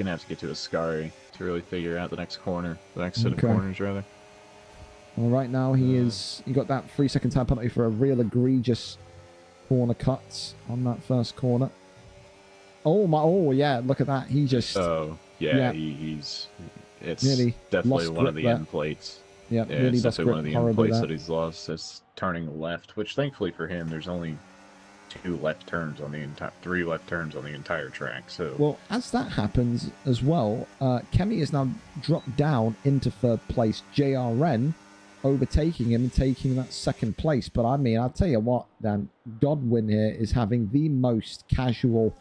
have to get to a scary to really figure out the next corner, the next set of corners rather. Well, right now he got that 3-second time penalty for a real egregious corner cuts on that first corner. Oh my! Oh yeah! Look at that. He just. Oh yeah. He's. It's really definitely one of the end plates. Yeah, yeah, really it's definitely one of the end plates there. that he's lost. It's turning left, which thankfully for him, there's only 3 left turns on the entire track. So well, as that happens as well, Kemi is now dropped down into 3rd place. JRN overtaking him and taking that 2nd place. But I mean, I'll tell you what, Dan, Godwin here is having the most casual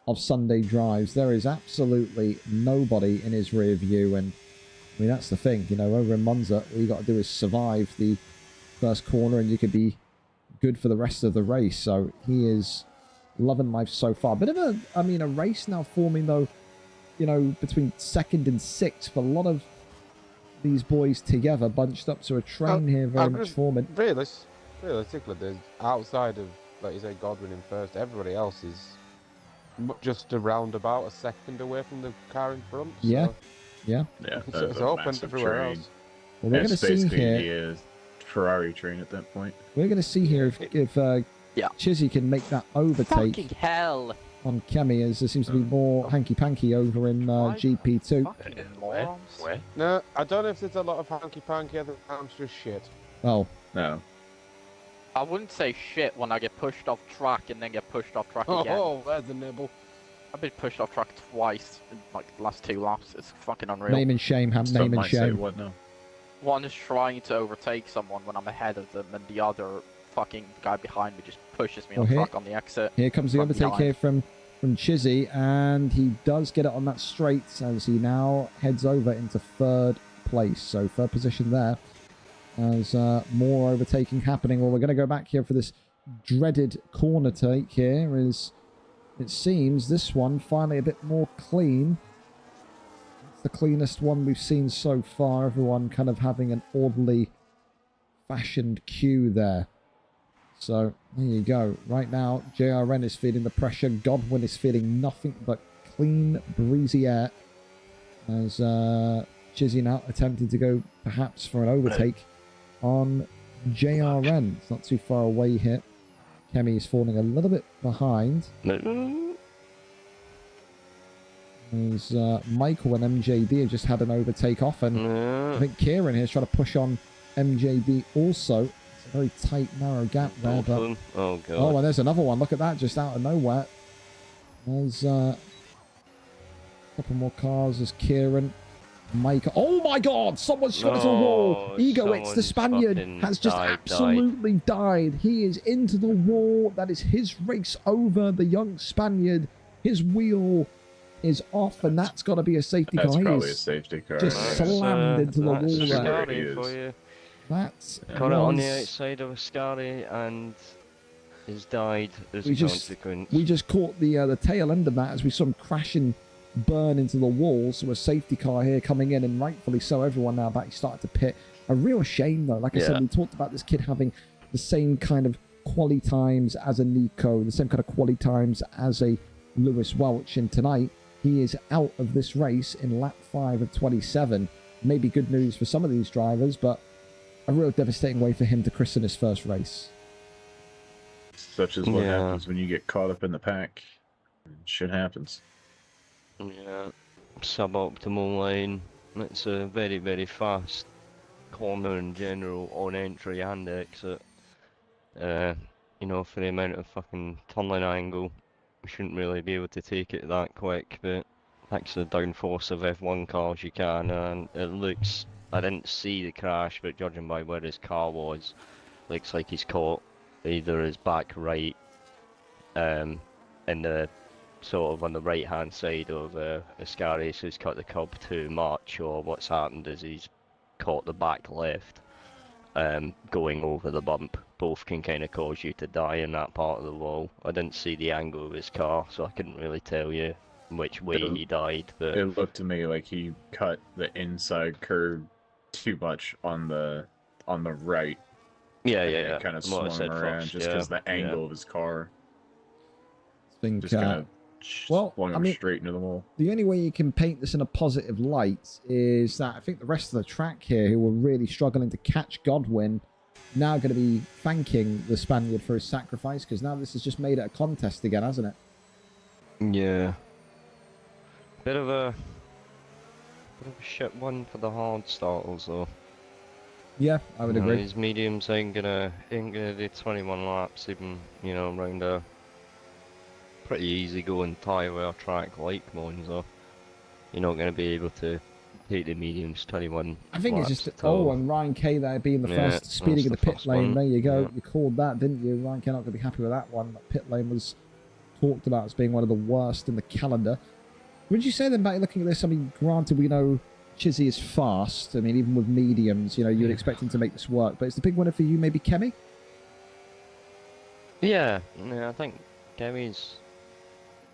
of Sunday drives. There is absolutely nobody in his rear view, and I mean that's the thing, you know, over in Monza all you got to do is survive the first corner and you could be good for the rest of the race. So he is loving life so far. Bit of a race now forming though, you know, between 2nd and 6th for a lot of these boys together, bunched up to a train here, very much forming. Realistically, there's outside of, like you say, Godwin in 1st, everybody else is just around about a 2nd away from the car in front. So. Yeah. So it's open everywhere else. Well, we're going to see here. Ferrari train at that point. We're going to see here if Chissy can make that overtake. Fucking hell! On Kemi, as there seems to be more hanky-panky over in GP2. Where? No, I don't know if there's a lot of hanky-panky. I think I'm just shit. Oh. No. I wouldn't say shit when I get pushed off track and then get pushed off track again. Oh, there's a nibble. I've been pushed off track twice in like the last 2 laps. It's fucking unreal. Name and shame, name and shame. What now? One is trying to overtake someone when I'm ahead of them, and the other fucking guy behind me just pushes me on track on the exit. Here comes the overtake here from Chissy, and he does get it on that straight as he now heads over into 3rd place. So 3rd position there. As more overtaking happening. Well, we're going to go back here for this dreaded corner take here. As it seems this one finally a bit more clean. It's the cleanest one we've seen so far. Everyone kind of having an orderly fashioned queue there. So there you go. Right now, JRN is feeling the pressure. Godwin is feeling nothing but clean, breezy air. As Chissy now attempting to go perhaps for an overtake on JRN. It's not too far away here. Kemi is falling a little bit behind. As Michael and MJD have just had an overtake off, and I think Kieran here is trying to push on MJD also. It's a very tight, narrow gap there. But... Oh, God. Oh, and there's another one. Look at that, just out of nowhere. There's a couple more cars. There's Kieran. Michael. Oh my God! Someone's shot into the wall. Ego, it's the Spaniard, has just absolutely died. He is into the wall. That is his race over. The young Spaniard. His wheel is off, and that's got to be a safety car. That's probably a safety car. Just slammed into the wall there. For you. That's got it on the outside of a Scary and has died as a consequence. We just caught the tail end of that as we saw him crash and burn into the wall. So a safety car here coming in, and rightfully so. Everyone now back started to pit. A real shame though. Like I said, we talked about this kid having the same kind of quali times as a Nico, the same kind of quali times as a Lewis Welch, and tonight he is out of this race in lap 5 of 27. Maybe good news for some of these drivers, but a real devastating way for him to christen his first race. Such as what happens when you get caught up in the pack. Shit happens. Yeah, suboptimal line. It's a very, very fast corner in general on entry and exit. You know, for the amount of fucking turning angle, we shouldn't really be able to take it that quick, but thanks to the downforce of F1 cars you can, and it looks, I didn't see the crash, but judging by where his car was, looks like he's caught either his back right, in the sort of on the right hand side of Ascari, so he's cut the curb too much, or what's happened is he's caught the back left, going over the bump. Both can kind of cause you to die in that part of the wall. I didn't see the angle of his car, so I couldn't really tell you which way he died. But it looked to me like he cut the inside curb too much on the right. Yeah. Kind of swung him around just because the angle of his car. Just kind of swung him straight into the wall. The only way you can paint this in a positive light is that I think the rest of the track here, who were really struggling to catch Godwin, now going to be thanking the Spaniard for his sacrifice, because now this has just made it a contest again, hasn't it? Yeah. Bit of a shit one for the hard starters though. Yeah, I would agree. These mediums ain't gonna do 21 laps even, you know, around a pretty easy going tyre track like Monza. You're not gonna be able to take the mediums 21 I think laps it's just and Ryan K there being the first speeding of the pit lane. One. There you go. Yeah. You called that, didn't you? Ryan K not going to be happy with that one. That pit lane was talked about as being one of the worst in the calendar. Would you say then, back looking at this, I mean, granted we know Chissy is fast. I mean, even with mediums, you know, you'd expect him to make this work. But it's the big winner for you, maybe Kemi? Yeah, I think Kemi's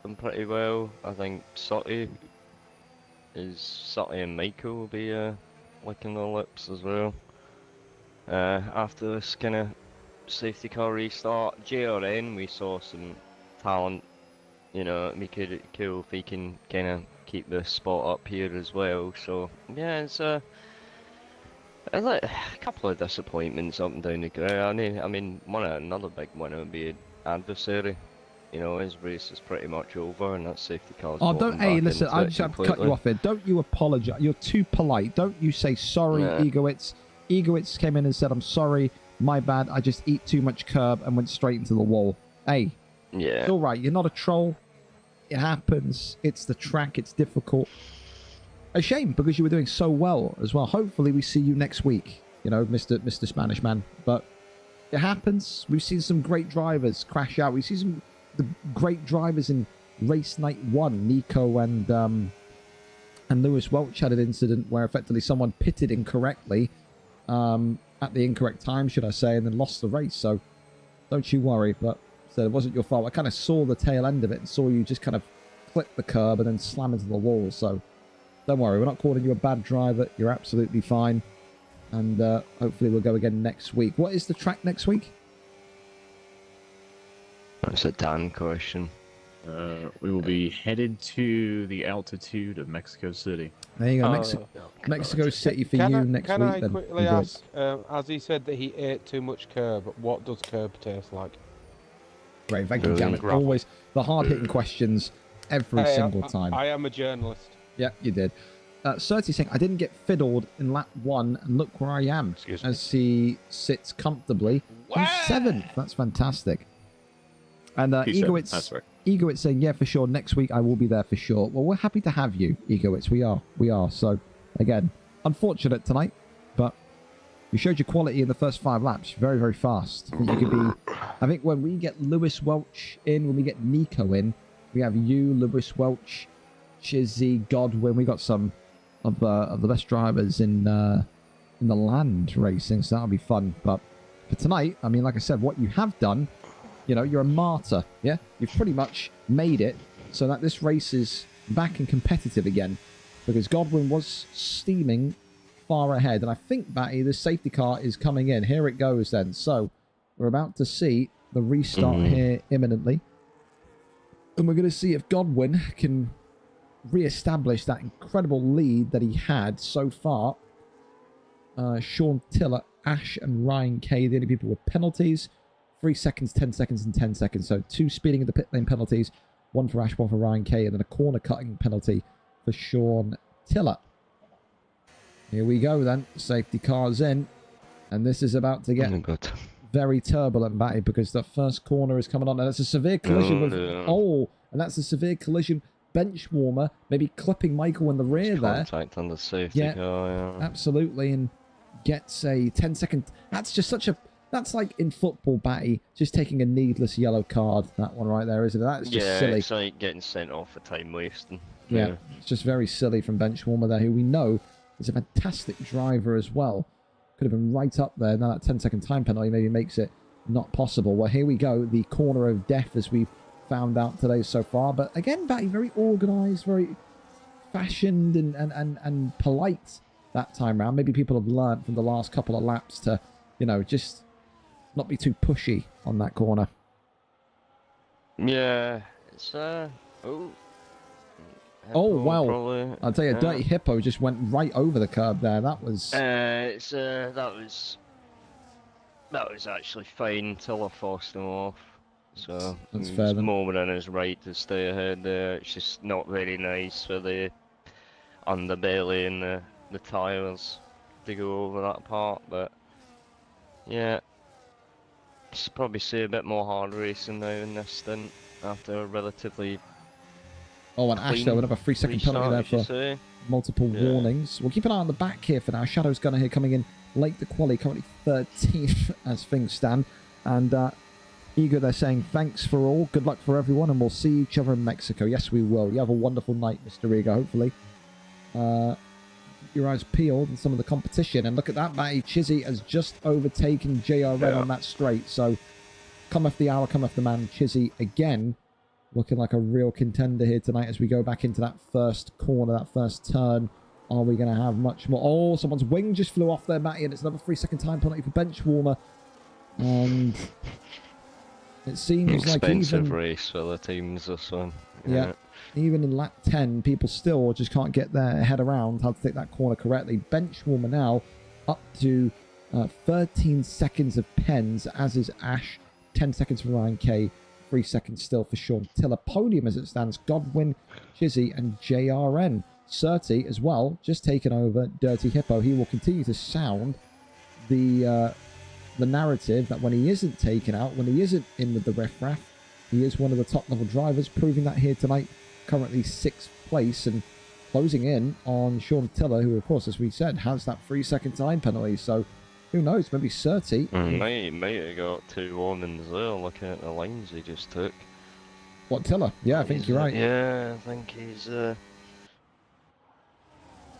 done pretty well. I think Sutty and Michael will be licking their lips as well. After this kind of safety car restart, JRN, we saw some talent. You know, it'd be cool if he can kind of keep the spot up here as well. So yeah, it's a couple of disappointments up and down the ground. I mean, another big one would be an adversary. You know, his race is pretty much over, and that safety car's listen, I just have to cut you off here. Don't you apologise. You're too polite. Don't you say sorry, Egoitz. Egoitz came in and said, I'm sorry, my bad, I just eat too much curb and went straight into the wall. Hey, it's all right. You're not a troll. It happens. It's the track. It's difficult. A shame, because you were doing so well as well. Hopefully we see you next week, you know, Mr. Spanish man. But it happens. We've seen some great drivers crash out. We've seen some the great drivers in race night 1. Nico and Lewis Welch had an incident where effectively someone pitted incorrectly at the incorrect time, should I say, and then lost the race. So don't you worry. But so it wasn't your fault. I kind of saw the tail end of it and saw you just kind of clip the curb and then slam into the wall. So don't worry. We're not calling you a bad driver. You're absolutely fine. And hopefully we'll go again next week. What is the track next week? That's a Dan question. We will be headed to the altitude of Mexico City. There you go. Mexico City for you next week. Can I then. quickly ask, as he said that he ate too much curb, what does curb taste like? Great, thank you, Janet. Always the hard-hitting questions. every single time. I am a journalist. Yeah, you did. Certi saying, I didn't get fiddled in lap 1, and look where I am. Excuse me. As he sits comfortably on 7th. That's fantastic. And Egowitz saying, yeah, for sure, next week I will be there for sure. Well, we're happy to have you, Egowitz. We are. So, again, unfortunate tonight, but you showed your quality in the first 5 laps very, very fast. I think when we get Lewis Welch in, when we get Nico in, we have you, Lewis Welch, Chissy, Godwin. We got some of the best drivers in the land racing, so that'll be fun. But for tonight, I mean, like I said, what you have done, you know, you're a martyr. Yeah, you've pretty much made it so that this race is back and competitive again, because Godwin was steaming far ahead, and I think, Batty, the safety car is coming in. Here it goes then. So we're about to see the restart here imminently, and we're going to see if Godwin can re-establish that incredible lead that he had so far. Sean Tiller, Ash, and Ryan Kay, the only people with penalties. 3 seconds, 10 seconds, and 10 seconds. So 2 speeding in the pit lane penalties, 1 for Ash, 1 for Ryan Kay, and then a corner cutting penalty for Sean Tiller. Here we go then. Safety car's in. And this is about to get very turbulent, Batty, because the first corner is coming on. And it's a severe collision and that's a severe collision. Bench warmer, maybe clipping Michael in the rear there. Contact on the safety car, yeah. Absolutely. And gets a 10-second... That's just such a... That's like in football, Batty, just taking a needless yellow card. That one right there, isn't it? That's just silly. It's like getting sent off for time wasting. Yeah, it's just very silly from Benchwarmer there, who we know is a fantastic driver as well. Could have been right up there. Now that 10-second time penalty maybe makes it not possible. Well, here we go. The corner of death, as we've found out today so far. But again, Batty, very organised, very fashioned and polite that time round. Maybe people have learned from the last couple of laps to, you know, just not be too pushy on that corner. Yeah, it's Oh wow! Probably, I'll tell you, Dirty Hippo just went right over the curb there. That was. That was actually fine until I forced him off. So that's fair. Then. Moment in his right to stay ahead there. It's just not very nice for the underbelly and the tyres to go over that part, but yeah. Probably see a bit more hard racing now in this stint after a relatively. Oh, and Ash, though, another 3-second penalty there for multiple warnings. We'll keep an eye on the back here for now. Shadow's Gunner here coming in late to quali, currently 13th as things stand. And Ego, they're saying thanks for all, good luck for everyone, and we'll see each other in Mexico. Yes, we will. You have a wonderful night, Mr. Ego, hopefully. Your eyes peeled in some of the competition, and look at that, Matty. Chissy has just overtaken JRN on that straight, so come off the hour, come off the man. Chissy again looking like a real contender here tonight as we go back into that first corner, that first turn. Are we going to have much more? Oh, someone's wing just flew off there, Matty, and it's another 3-second time penalty for Benchwarmer. And it seems like expensive race for the teams, this one. Yeah. Even in lap 10, people still just can't get their head around how to take that corner correctly. Benchwarmer now up to 13 seconds of pens, as is Ash. 10 seconds for Ryan Kay. 3 seconds still for Sean Tiller. Podium as it stands. Godwin, Chissy, and JRN. Certi as well, just taken over Dirty Hippo. He will continue to sound the narrative that when he isn't taken out, when he isn't in with the riffraff, he is one of the top-level drivers, proving that here tonight. Currently 6th place and closing in on Sean Tiller, who, of course, as we said, has that 3-second time penalty. So, who knows? Maybe Certi. Might have got 2 warnings there, looking at the lines he just took. What, Tiller? Yeah, I think you're right. Yeah, I think he's...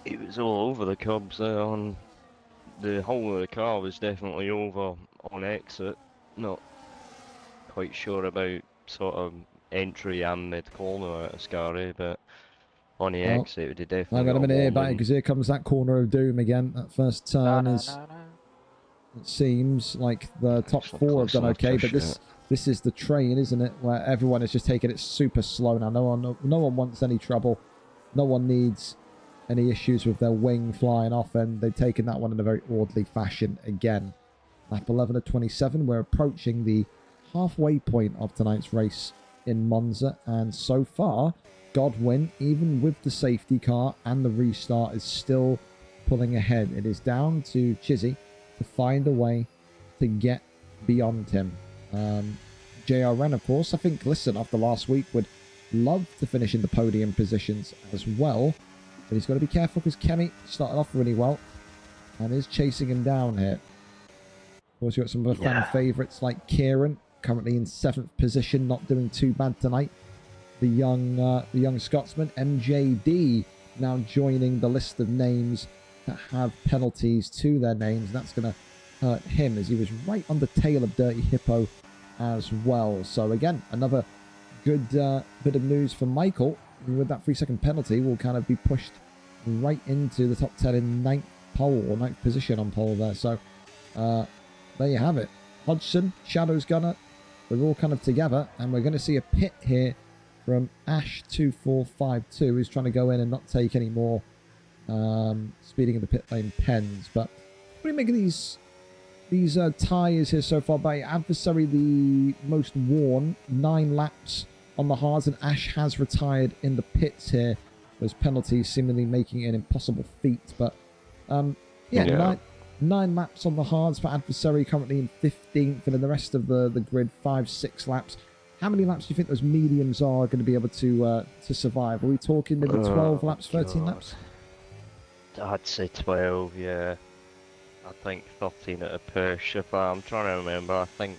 he was all over the Cubs there. On the whole of the car was definitely over on exit. Not quite sure about sort of entry and mid-corner at Ascari, but on the exit, they definitely. I got a minute here, back, because here comes that corner of doom again. That first turn is. It seems like the top 4 have done okay, but this is the train, isn't it? Where everyone is just taking it super slow now. No one wants any trouble. No one needs any issues with their wing flying off, and they've taken that one in a very orderly fashion again. Lap 11 of 27. We're approaching the halfway point of tonight's race in Monza. And so far, Godwin, even with the safety car and the restart, is still pulling ahead. It is down to Chissy to find a way to get beyond him. JRN, of course, I think, listen, after last week, would love to finish in the podium positions as well. But he's got to be careful because Kemi started off really well and is chasing him down here. Of course, you've got some of the fan favourites like Kieran, currently in 7th position, not doing too bad tonight. The young Scotsman, MJD, now joining the list of names that have penalties to their names. That's going to hurt him as he was right on the tail of Dirty Hippo as well. So again, another good bit of news for Michael, who with that 3-second penalty will kind of be pushed right into the top 10 in 9th pole, or 9th position on pole there. So there you have it. Hodgson, Shadows Gunner, we're all kind of together, and we're going to see a pit here from Ash2452, who's trying to go in and not take any more speeding in the pit lane pens. But what do you make of these tyres here so far? By adversary, the most worn, 9 laps on the hards, and Ash has retired in the pits here. Those penalties seemingly making it an impossible feat. But yeah. 9 laps on the hards for adversary, currently in 15th, and then the rest of the grid 5-6 laps. How many laps do you think those mediums are going to be able to survive? Are we talking maybe 12 laps, 13 laps? I'd say 12, yeah. I think 13 at a push. If I'm trying to remember, I think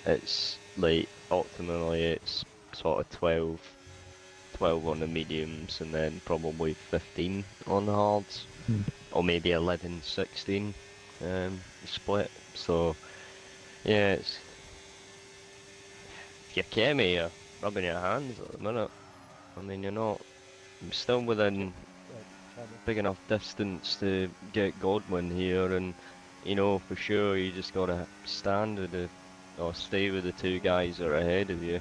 it's like optimally it's sort of 12 on the mediums, and then probably 15 on the hards, or maybe 11, 16 split. So yeah, it's, if you're Kemi, you're rubbing your hands at the minute. I mean, you're still within big enough distance to get Godwin here, and you know for sure you just gotta stand with or stay with the 2 guys that are ahead of you,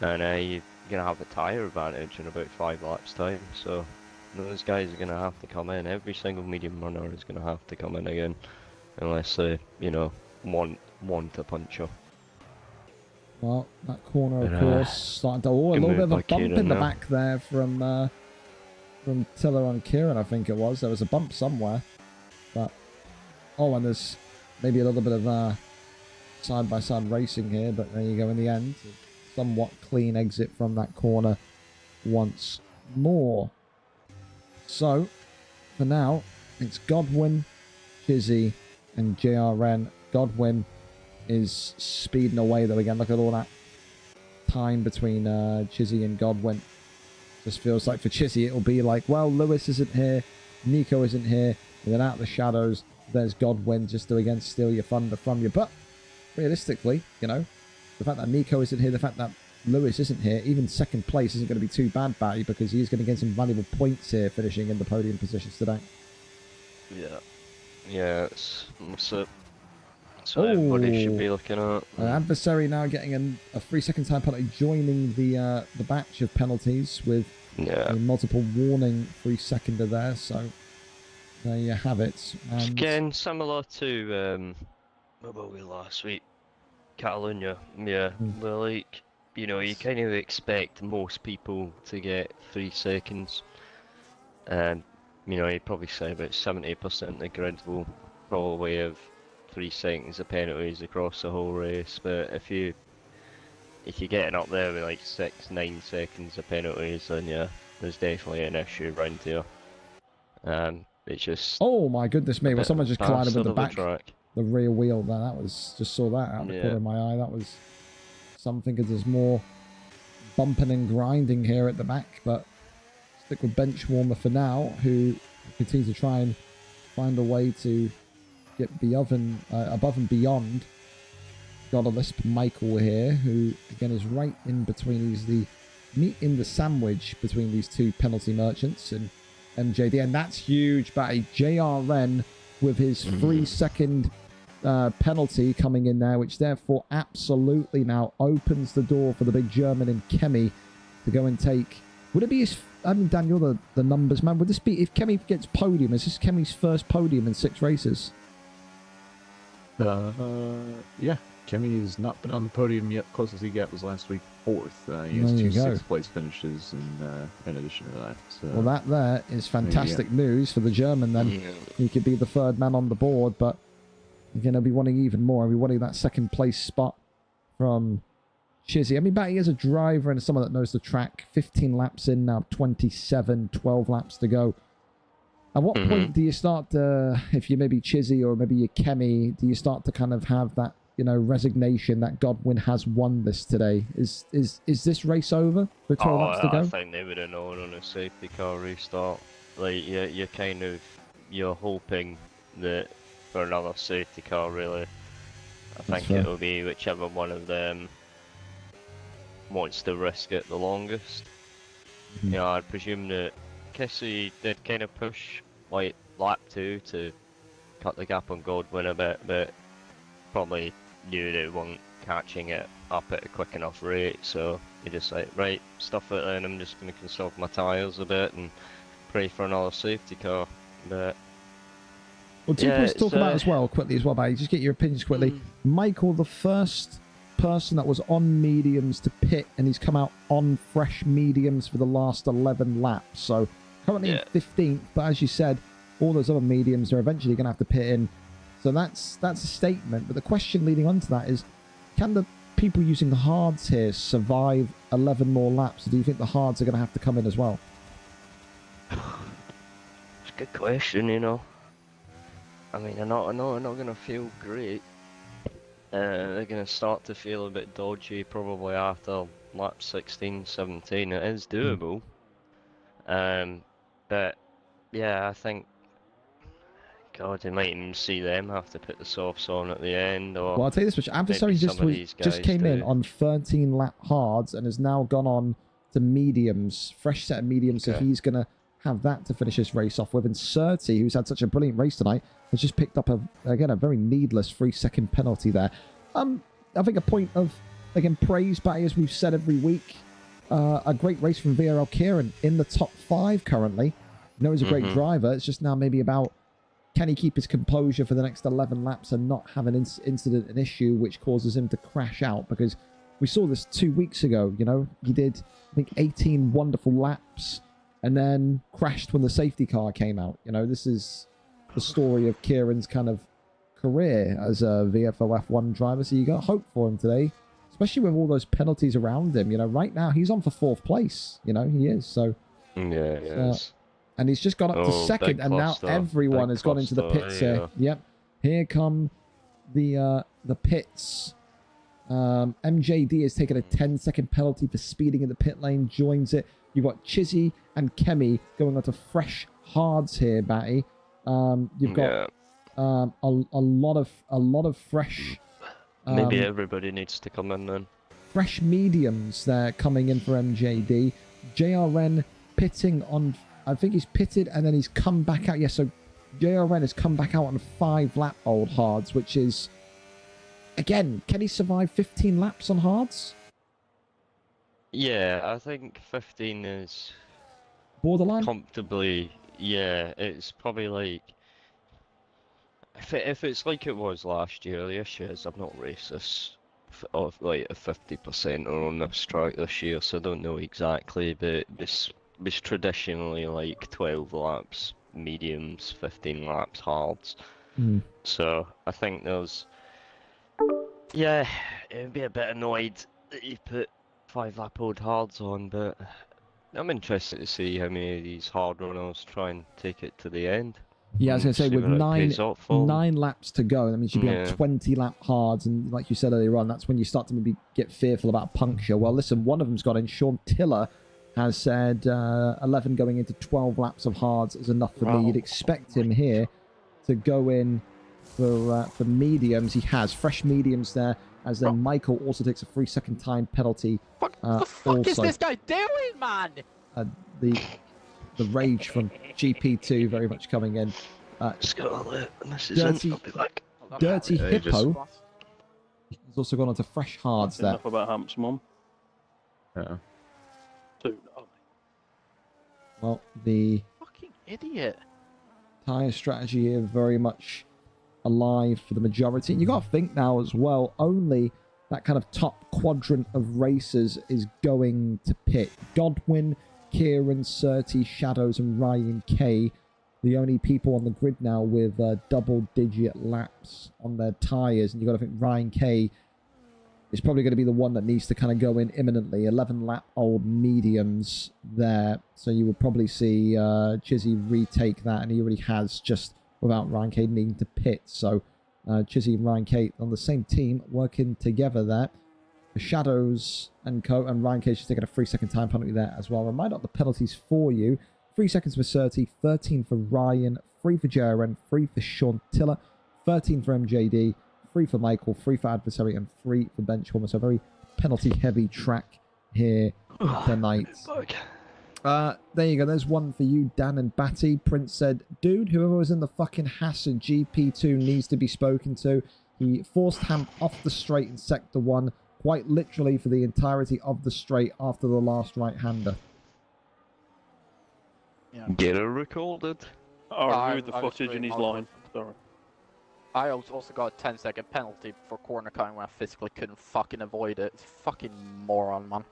and you're gonna have a tyre advantage in about 5 laps time. So those guys are gonna have to come in. Every single medium runner is gonna have to come in again, unless they want to punch you. Well, that corner, of course, starting to... Oh, a little bit of a bump in the back there from Tiller on Kieran, I think it was. There was a bump somewhere. But... Oh, and there's maybe a little bit of side-by-side racing here, but there you go in the end. Somewhat clean exit from that corner once more. So, for now, it's Godwin, Chissy, and JRN. Godwin is speeding away though again. Look at all that time between Chissy and Godwin. Just feels like for Chissy it'll be like, well, Lewis isn't here, Nico isn't here, and then out of the shadows there's Godwin just to again steal your thunder from you. But realistically, you know, the fact that Nico isn't here, the fact that Lewis isn't here, even second place isn't going to be too bad by you, because he's going to get some valuable points here finishing in the podium positions today. Yeah, it's so everybody should be looking at. An adversary now getting a 3-second time penalty, joining the batch of penalties with a multiple warning 3-seconder there. So there you have it. And again, similar to what were we last week? Catalonia. Yeah, well, like, you know, you kind of expect most people to get 3 seconds, and you know, you'd probably say about 70% of the grid will probably have 3 seconds of penalties across the whole race. But if you're getting up there with like 6-9 seconds of penalties, then yeah, there's definitely an issue around here. It's just, oh my goodness me! Well, someone just collided with the back, track. The rear wheel there. That was, just saw that out the corner of my eye. That was something, because there's more bumping and grinding here at the back. But stick with bench warmer for now, who continues to try and find a way to get above and beyond. Got a lisp Michael here, who again is right in between. He's the meat in the sandwich between these 2 penalty merchants and MJD, and that's huge by JRN with his 3-second penalty coming in there, which therefore absolutely now opens the door for the big German in Kemi to go and take. Would it be his? I mean, Daniel, the numbers man. Would this be, if Kemi gets podium? Is this Kemi's first podium in 6 races? Yeah. Kemi's not been on the podium yet. Closest he got was last week, 4th. He has There you two go. 6th place finishes in addition to that. So, Well, that there is fantastic news for the German then. Yeah. He could be the 3rd man on the board, but again, he'll be wanting even more. He'll be wanting that 2nd place spot from Chissy. I mean, Batty is a driver and someone that knows the track. 15 laps in now, 27, 12 laps to go. At what point do you start to, if you're maybe Chissy or maybe you're Kemi, do you start to kind of have that, resignation that Godwin has won this today? Is this race over with 12 laps to go? I think they would have known on a safety car restart. Like, you're hoping that for another safety car, really. I think fair. it'll be whichever one of them wants to risk it the longest. I'd presume that Chissy did kind of push like lap 2 to cut the gap on Godwin a bit, but probably knew they weren't catching it up at a quick enough rate, so he just like, right, stuff it in, I'm just going to conserve my tyres a bit and pray for another safety car. But Well, two points to talk about as well, quickly as well, Barry. Just get your opinions quickly. Michael, the first person that was on mediums to pit, and he's come out on fresh mediums for the last 11 laps. So currently in 15th, but as you said, all those other mediums are eventually going to have to pit in. So that's a statement. But the question leading on to that is, can the people using the hards here survive 11 more laps? Or do you think the hards are going to have to come in as well? it's a good question, I mean, they're not going to feel great. They're going to start to feel a bit dodgy probably after lap 16, 17. It is doable. But yeah, I think, God, they might even see them have to put the softs on at the end. Or well, I'll tell you this much. Adversary just came in on 13 lap hards and has now gone on to mediums, fresh set of mediums. So he's going to have that to finish his race off with. And Surtees, who's had such a brilliant race tonight, has just picked up a very needless 3-second penalty there. I think a point of, again, praise, Batty, as we've said every week. A great race from VRL Kieran in the top 5 currently. He's a great driver. It's just now maybe about, can he keep his composure for the next 11 laps and not have an incident, an issue which causes him to crash out? Because we saw this 2 weeks ago, he did, I think, 18 wonderful laps and then crashed when the safety car came out. This is the story of Kieran's kind of career as a VFL F1 driver. So you got hope for him today, especially with all those penalties around him. Right now he's on for 4th place. He is. So yeah, he is. And he's just gone up to 2nd, and now everyone has gone into the pits here. Yep, here come the pits. MJD has taken a 10-second penalty for speeding in the pit lane. Joins it. You've got Chissy and Kemi going on to fresh hards here, Batty. You've got a lot of fresh. Maybe everybody needs to come in then. Fresh mediums there coming in for MJD. JRN pitting on. I think he's pitted and then he's come back out. Yeah, so JRN has come back out on 5 lap old hards, which is, again, can he survive 15 laps on hards? Yeah, I think 15 is borderline. Comfortably, yeah. It's probably like, if it's like it was last year, the issue is I've not raced this of like a 50% or on this track this year, so I don't know exactly, but it's traditionally like 12 laps mediums, 15 laps hards. So I think there's, yeah, it'd be a bit annoyed that you put 5 lap old hards on, but I'm interested to see how many of these hard runners try and take it to the end. Yeah, I was going to say, with 9 laps to go, that means you'd be on 20 lap hards, and like you said earlier on, that's when you start to maybe get fearful about puncture. Well, listen, one of them's got in. Sean Tiller has said 11 going into 12 laps of hards is enough for me. You'd expect him here to go in for mediums. He has fresh mediums there, as then Michael also takes a 3-second time penalty. What the fuck is this guy doing, man? The rage from GP2 very much coming in. Dirty Hippo has also gone on to fresh hards there. Enough about Hamp's mum. Yeah. Well, the Fucking idiot. tyre strategy here very much alive for the majority. And you got to think now as well, only that kind of top quadrant of racers is going to pit. Godwin, Kieran, Surtees, Shadows, and Ryan K, the only people on the grid now with double-digit laps on their tyres. And you've got to think Ryan K is probably going to be the one that needs to kind of go in imminently. 11-lap-old mediums there. So you will probably see Chissy retake that, and he already has, just without Ryan K needing to pit. So Chissy and Ryan K on the same team working together there. The Shadows and Co. And Ryan K just taking a 3-second time penalty there as well. Remind up the penalties for you. 3 seconds for Surtees, 13 for Ryan, 3 for JRN, 3 for Sean Tiller, 13 for MJD, 3 for Michael, 3 for Adversary, and 3 for Benchwarmer. So a very penalty-heavy track here tonight. There you go. There's one for you, Dan and Batty. Prince said, dude, whoever was in the fucking Haas in GP2 needs to be spoken to. He forced Hamp off the straight in Sector 1, quite literally for the entirety of the straight after the last right-hander. Yeah. Get it recorded. I reviewed the footage and he's lying. Sorry. I also got a 10-second penalty for corner cutting when I physically couldn't fucking avoid it. It's fucking moron, man.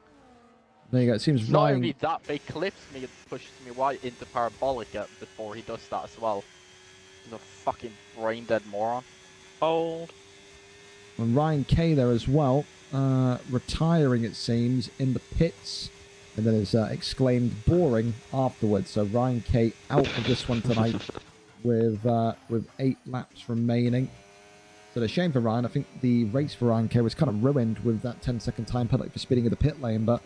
There you go. It seems Not Ryan... only that, but he clips me and pushes me right into Parabolica before he does that as well. He's a fucking brain-dead moron. Old. And Ryan K there as well, retiring it seems in the pits, and then is exclaimed boring afterwards. So Ryan K out of this one tonight with 8 laps remaining. So a shame for Ryan. I think the race for Ryan K was kind of ruined with that 10-second time penalty for speeding in the pit lane. But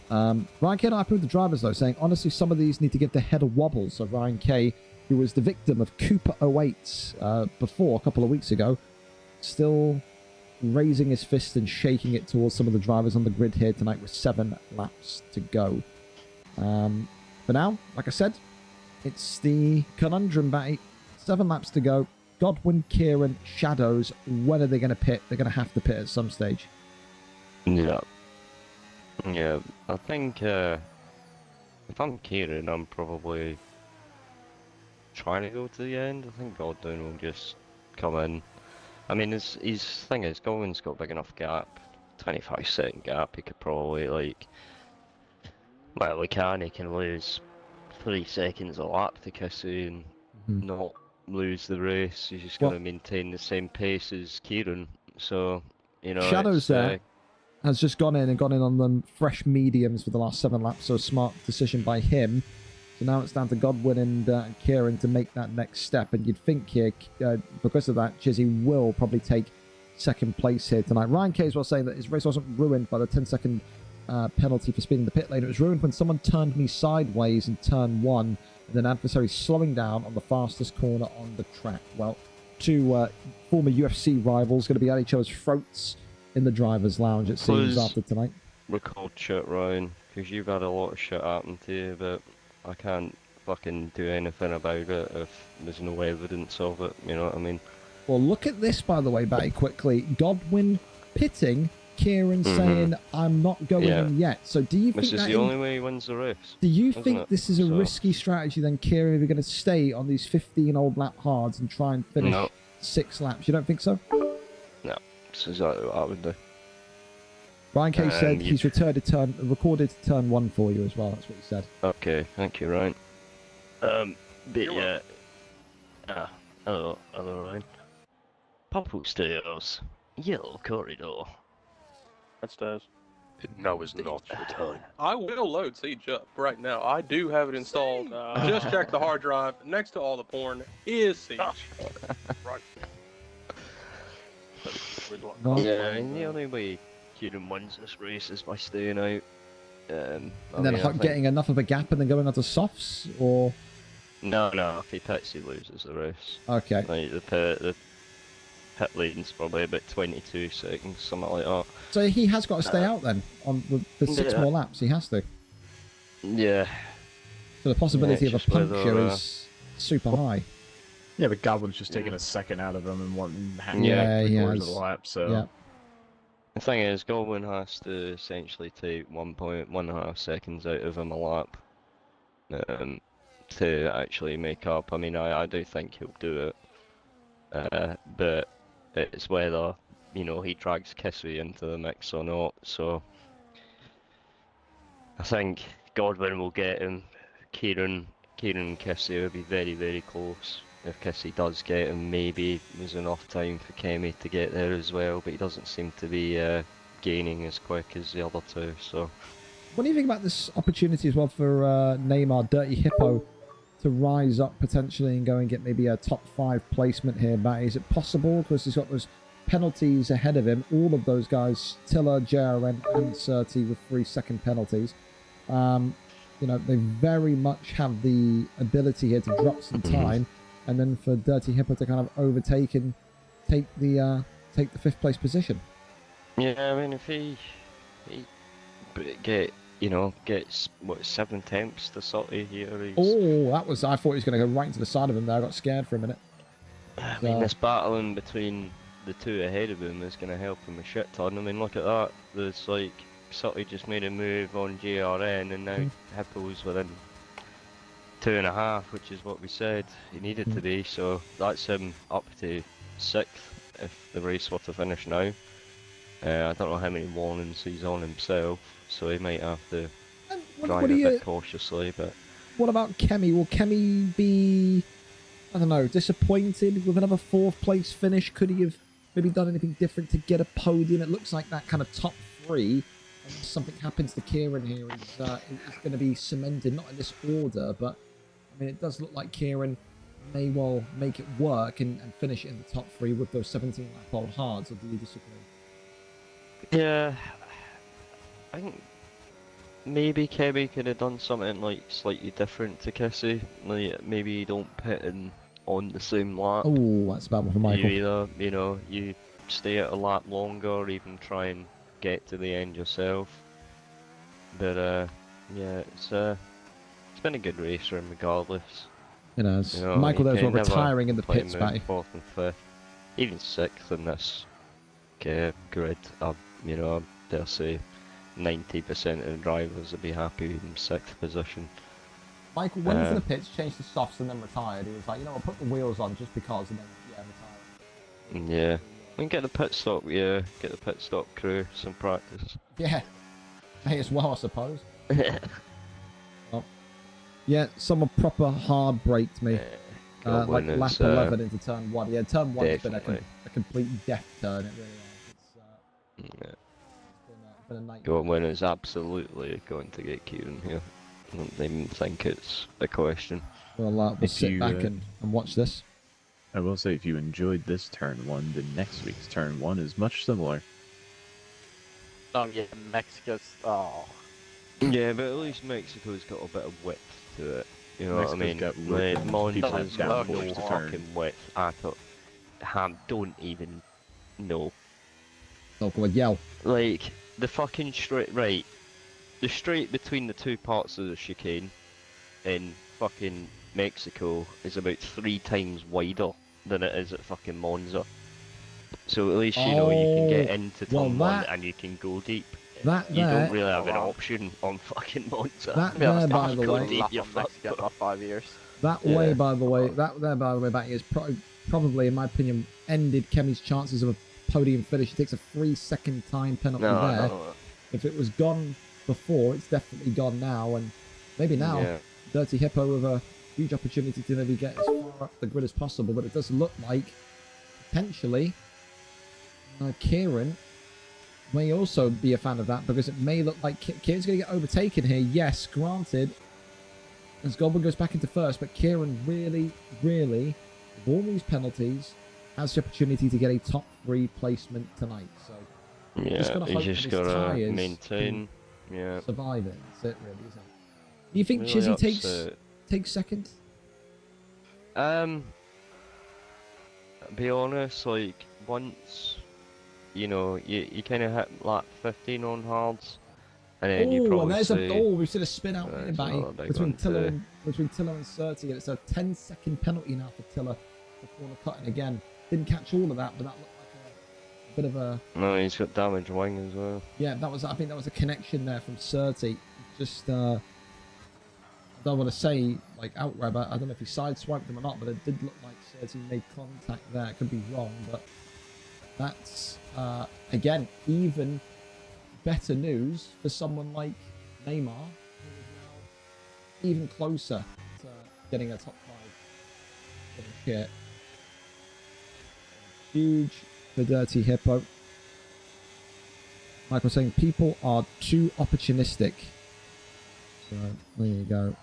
Ryan K and I approved the drivers though, saying honestly some of these need to give the head a wobble. So Ryan K, who was the victim of Cooper 08 before a couple of weeks ago, still raising his fist and shaking it towards some of the drivers on the grid here tonight with 7 laps to go. For now, like I said, it's the conundrum, Batty. 7 laps to go. Godwin, Kieran, Shadows, when are they going to pit? They're going to have to pit at some stage. Yeah. Yeah, I think if I'm Kieran, I'm probably trying to go to the end. I think Godwin will just come in. I mean, his thing is, Godwin's got a big enough gap, 25-second gap. He could probably, like, well, he can lose 3 seconds a lap to Chissy and not lose the race. He's just going to maintain the same pace as Kieran. So, you know, Shadows there has just gone in on them fresh mediums for the last 7 laps. So a smart decision by him. So now it's down to Godwin and Kieran to make that next step. And you'd think here, because of that, Chissy will probably take 2nd place here tonight. Ryan K as well saying that his race wasn't ruined by the 10-second penalty for speeding the pit lane. It was ruined when someone turned me sideways in turn 1, and then Adversary slowing down on the fastest corner on the track. Well, 2 former UFC rivals going to be at each other's throats in the driver's lounge, it seems, after tonight. Record shit, Ryan, because you've had a lot of shit happen to you, but I can't fucking do anything about it if there's no evidence of it, you know what I mean? Well, look at this, by the way, Batty, quickly. Godwin pitting, Kieran saying, I'm not going in yet. So do you think this is the only way he wins the race? Do you think this is a risky strategy then, Kieran, if you're going to stay on these 15 old lap hards and try and finish 6 laps? You don't think so? No, this is exactly what I would do. Ryan K said he's recorded turn 1 for you as well. That's what he said. Okay, thank you, Ryan. But yeah. Hello, Ryan. Purple stairs, yellow corridor. That's stairs. No, is not the time. I will load Siege up right now. I do have it installed. Just check the hard drive. Next to all the porn is Siege. Right. Yeah, and the only way Kieran wins this race is by staying out. And then getting enough of a gap and then going onto softs, or? No, if he pits, he loses the race. Okay. Like the pit lane's probably about 22 seconds, something like that. So he has got to stay out then for 6 more laps. He has to. Yeah. So the possibility of a puncture is super high. Yeah, but Goblin's just taking a second out of him and wanting half of the lap, so... Yeah. The thing is, Goblin has to essentially take 1.5 seconds out of him a lap to actually make up. I mean, I do think he'll do it. but it's whether, you know, he drags Chissy into the mix or not. So I think Godwin will get him. Kieran and Chissy will be very, very close. If Chissy does get him, maybe there's enough time for Kemi to get there as well, but he doesn't seem to be gaining as quick as the other two. So What do you think about this opportunity as well for Neymar, Dirty Hippo, to rise up potentially and go and get maybe a top 5 placement here, Matt? Is it possible? Because he's got those penalties ahead of him. All of those guys, Tiller, JRN and Surti, with 3-second penalties. You know, they very much have the ability here to drop some time, and then for Dirty Hippo to kind of overtake and take the 5th place position. yeah, I mean, if he gets what 7 attempts to Surti here. Oh, that was, I thought he was going to go right into the side of him there. I got scared for a minute. I mean, this battling between the two ahead of him is going to help him a shit ton. I mean, look at that. There's like, Surti just made a move on JRN, and now Hippo's within 2.5, which is what we said he needed to be. So that's him up to 6th if the race were to finish now. I don't know how many warnings he's on himself, so he might have to drive a bit cautiously. But what about Kemi? Will Kemi be, I don't know, disappointed with another 4th place finish? Could he have maybe done anything different to get a podium? It looks like that kind of top 3. Unless something happens to Kieran here, is going to be cemented, not in this order, but I mean, it does look like Kieran may well make it work and finish it in the top 3 with those 17 lap old hards. Or do you disagree? yeah, I think maybe Kemi could have done something like slightly different to Chissy. Like maybe you don't pit in on the same lap. Oh, that's about one for Michael. You either, you know, you stay at a lap longer, or even try and get to the end yourself. But yeah, it's been a good race for him regardless. You know, Michael there as well, retiring in the pits, Matty. 4th and 5th, even 6th in this grid. You know, I dare say 90% of the drivers would be happy in 6th position. Michael went into the pits, changed the softs, and then retired. He was like, you know, I'll put the wheels on just because, and then retire. Yeah. We can get the pit stop, get the pit stop crew some practice. Yeah, may as well, I suppose. Well, yeah, someone proper hard braked me. Like lap 11 into turn 1. Yeah, turn 1's been a complete death turn, it really has. It's been a nightmare. Godwin is absolutely going to get Kieran here. I don't even think it's a question. Well, we'll sit back and watch this. I will say, if you enjoyed this turn 1, then next week's turn 1 is much similar. Oh yeah, Mexico's. Oh. Yeah, but at least Mexico's got a bit of width to it. You know what I mean? Monza's got no fucking width at all. Don't even know. Oh, go on, yell. Like, the fucking straight, right, the straight between the 2 parts of the chicane in fucking Mexico is about 3 times wider than it is at fucking Monza. So at least you know you can get into turn 1 and you can go deep. You don't really have an option on fucking Monza. That there, by the way, About 5 years. That way, by the way, Batty, is probably, in my opinion, ended Kemi's chances of a podium finish. He takes a 3-second time penalty there. No. If it was gone before, it's definitely gone now, and maybe now Dirty Hippo with a huge opportunity to maybe get as far up the grid as possible. But it does look like potentially Kieran may also be a fan of that, because it may look like Kieran's going to get overtaken here. Yes, granted, as Godwin goes back into 1st, but Kieran really, with all these penalties, has the opportunity to get a top 3 placement tonight. So yeah, he's just got to maintain. Yeah, survive it. That's it, really, isn't it? Do you think really Chissy takes 2nd? Be honest, like once. You know, you kind of hit lap 15 on hards, and then you probably we've seen a spin out here, Batty, between Tiller and Surti, and it's a 10-second penalty now for Tiller for corner cutting again. Didn't catch all of that, but that looked like a bit of a... No, he's got damaged wing as well. Yeah, I think that was a connection there from Surti. Just, I don't want to say like outright. I don't know if he sideswiped him or not, but it did look like Surtees made contact there. Could be wrong, but that's again even better news for someone like Neymar, who is now even closer to getting a top 5 finish here. Huge for Dirty Hippo. Michael saying people are too opportunistic. So there you go.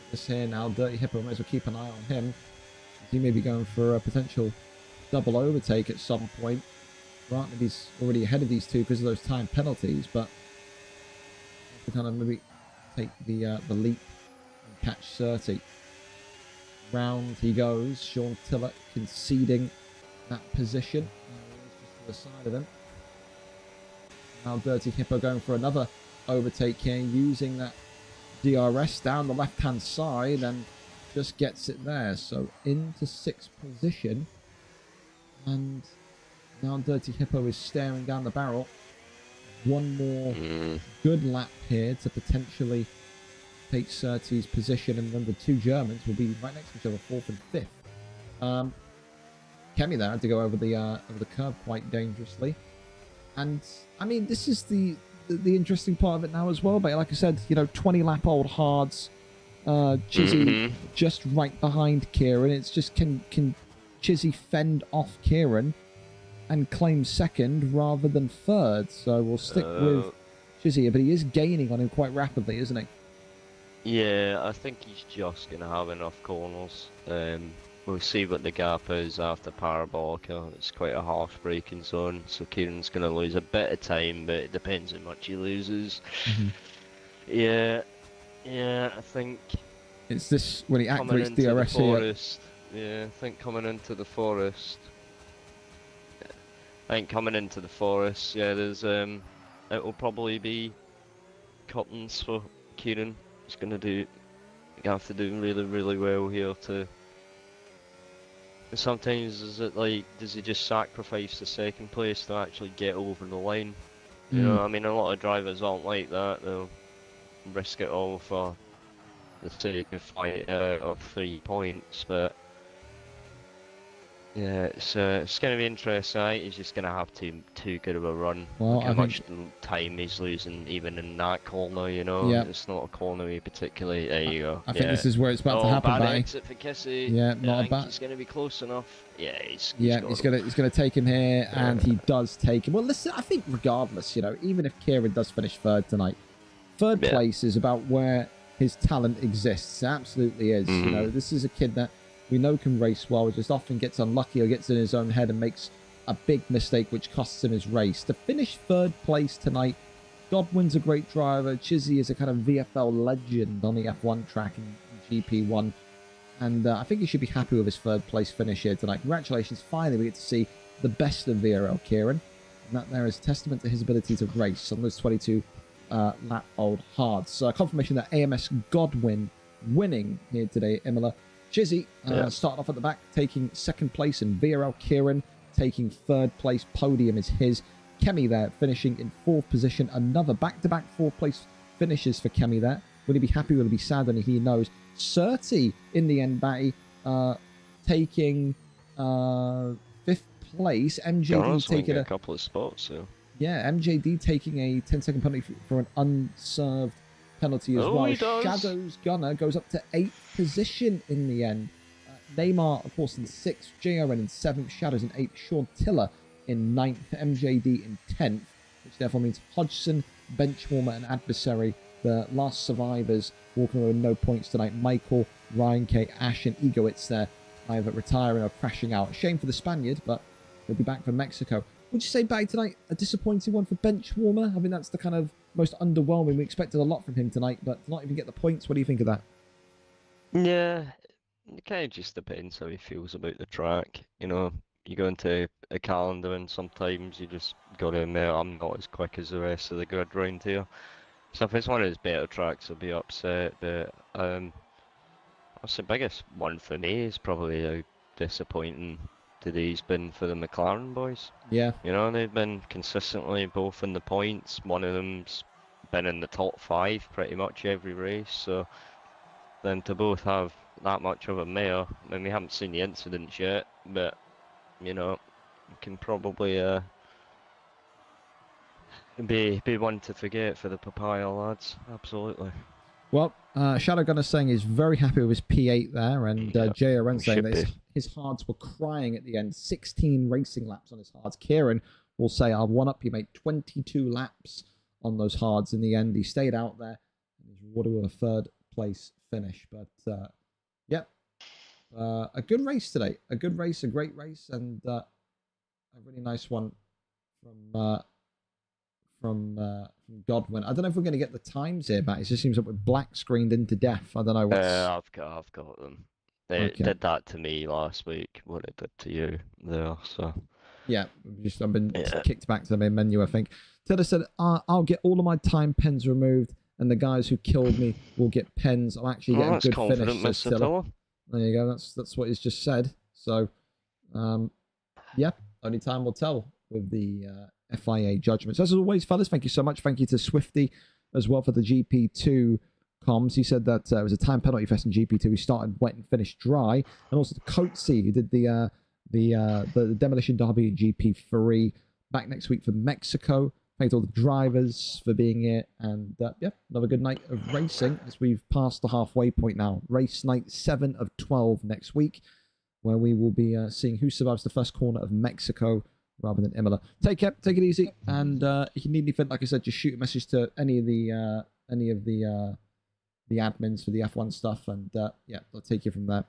This here now, Dirty Hippo, may as well keep an eye on him. He may be going for a potential double overtake at some point. Granted, he's already ahead of these two because of those time penalties, but to kind of maybe take the leap and catch Surtees. Round he goes. Sean Tiller conceding that position. Just to the side of him. Now Dirty Hippo going for another overtake here, using that DRS down the left-hand side and just gets it there. So into 6th position. And now Dirty Hippo is staring down the barrel. One more good lap here to potentially take Surtees' position, and then the two Germans will be right next to each other, 4th and 5th. Kemi there had to go over the curb quite dangerously. And I mean, this is the interesting part of it now as well. But like I said, 20-lap-old hards. Chissy just right behind Kieran. It's just can Chissy fend off Kieran and claim 2nd rather than 3rd? So we'll stick with Chissy, but he is gaining on him quite rapidly, isn't he? Yeah, I think he's just going to have enough corners. We'll see what the gap is after Parabolica. It's quite a harsh braking zone, so Kieran's going to lose a bit of time, but it depends how much he loses. Yeah, I think... It's this, when he activates DRS here. Yeah, I think coming into the forest... yeah, there's, it will probably be cuttings for Kieran. He's going to have to do really, really well here to... Sometimes is it like, does he just sacrifice the 2nd place to actually get over the line? You know, I mean, a lot of drivers aren't like that. They'll risk it all for the sake of 3 points, but yeah, it's going to be interesting. I think he's just going to have too good of a run. Well, Look how much time he's losing even in that corner, Yep. It's not a corner he particularly... There you go. I think this is where it's about to happen, bad Batty. exit for Chissy. Yeah, I not a think bad... he's going to be close enough. Yeah, he's gonna take him here, and he does take him. Well, listen, I think regardless, even if Kieran does finish 3rd tonight, 3rd place is about where his talent exists. It absolutely is. This is a kid that we know can race well, just often gets unlucky or gets in his own head and makes a big mistake which costs him his race. To finish 3rd place tonight, Godwin's a great driver. Chissy is a kind of VFL legend on the F1 track in GP1. And I think he should be happy with his 3rd place finish here tonight. Congratulations, finally we get to see the best of VRL Kieran. And that there is testament to his ability to race on those 22 lap-old hards. Confirmation that AMS Godwin winning here today at Imola. Chissy starting off at the back, taking 2nd place, and VRL Kieran taking 3rd place. Podium is his. Kemi there finishing in 4th position. Another back-to-back 4th place finishes for Kemi there. Will he be happy? Will he be sad? Only he knows. Surtees in the end, Batty, taking 5th place. MJD taking a couple of spots. So. Yeah, MJD taking a 10-second penalty for an unserved penalty as well. Shadow's Gunner goes up to 8th position in the end. Neymar, of course, in 6th. JRN in 7th. Shadows in 8th. Sean Tiller in 9th. MJD in 10th, which therefore means Hodgson, Benchwarmer, and Adversary, the last survivors, walking away with no points tonight. Michael, Ryan K, Ash, and Egowitz there, either retiring or crashing out. Shame for the Spaniard, but he'll be back for Mexico. Would you say back tonight a disappointing one for Benchwarmer? I mean, that's the kind of most underwhelming. We expected a lot from him tonight, but to not even get the points, what do you think of that? Yeah, it kind of just depends how he feels about the track. You go into a calendar and sometimes you just got to admit I'm not as quick as the rest of the grid round here. So if it's one of his better tracks, I'll be upset. But that's the biggest one for me is probably how disappointing today's been for the McLaren boys. Yeah. They've been consistently both in the points. One of them's been in the top 5 pretty much every race. So then to both have that much of a mare, I mean, we haven't seen the incidents yet, but you know, you can probably be one to forget for the Papaya lads. Absolutely. Well, Shadow Gunner saying he's very happy with his P8 there, and JRN saying that his hards were crying at the end. 16 racing laps on his hards. Kieran will say, I'll one up you, mate. 22 laps on those hards in the end. He stayed out there, and he's rewarded with a 3rd place finish. But, yep, a good race today. A good race, a great race, and a really nice one from Godwin. I don't know if we're going to get the times here, Matt. It just seems like we're black screened into death. I don't know what's... I've got them. They did that to me last week. What it did to you there, so... Yeah, I've been kicked back to the main menu, I think. Tedder said, I'll get all of my time pens removed, and the guys who killed me will get pens. I'm actually getting a good finish. Mr. Tiller. There you go. That's what he's just said. So, yeah, only time will tell with the FIA judgments. As always, fellas, thank you so much. Thank you to Swifty as well for the GP2 comms. He said that it was a time penalty fest in GP2. He started wet and finished dry. And also to Coatsy, who did the Demolition Derby in GP3. Back next week for Mexico. Thank all the drivers for being here. And yeah, another good night of racing as we've passed the halfway point now. Race night 7 of 12 next week, where we will be seeing who survives the first corner of Mexico rather than Imola. Take care, take it easy, and if you need anything, like I said, just shoot a message to any of the admins for the F1 stuff, and yeah, I'll take you from there.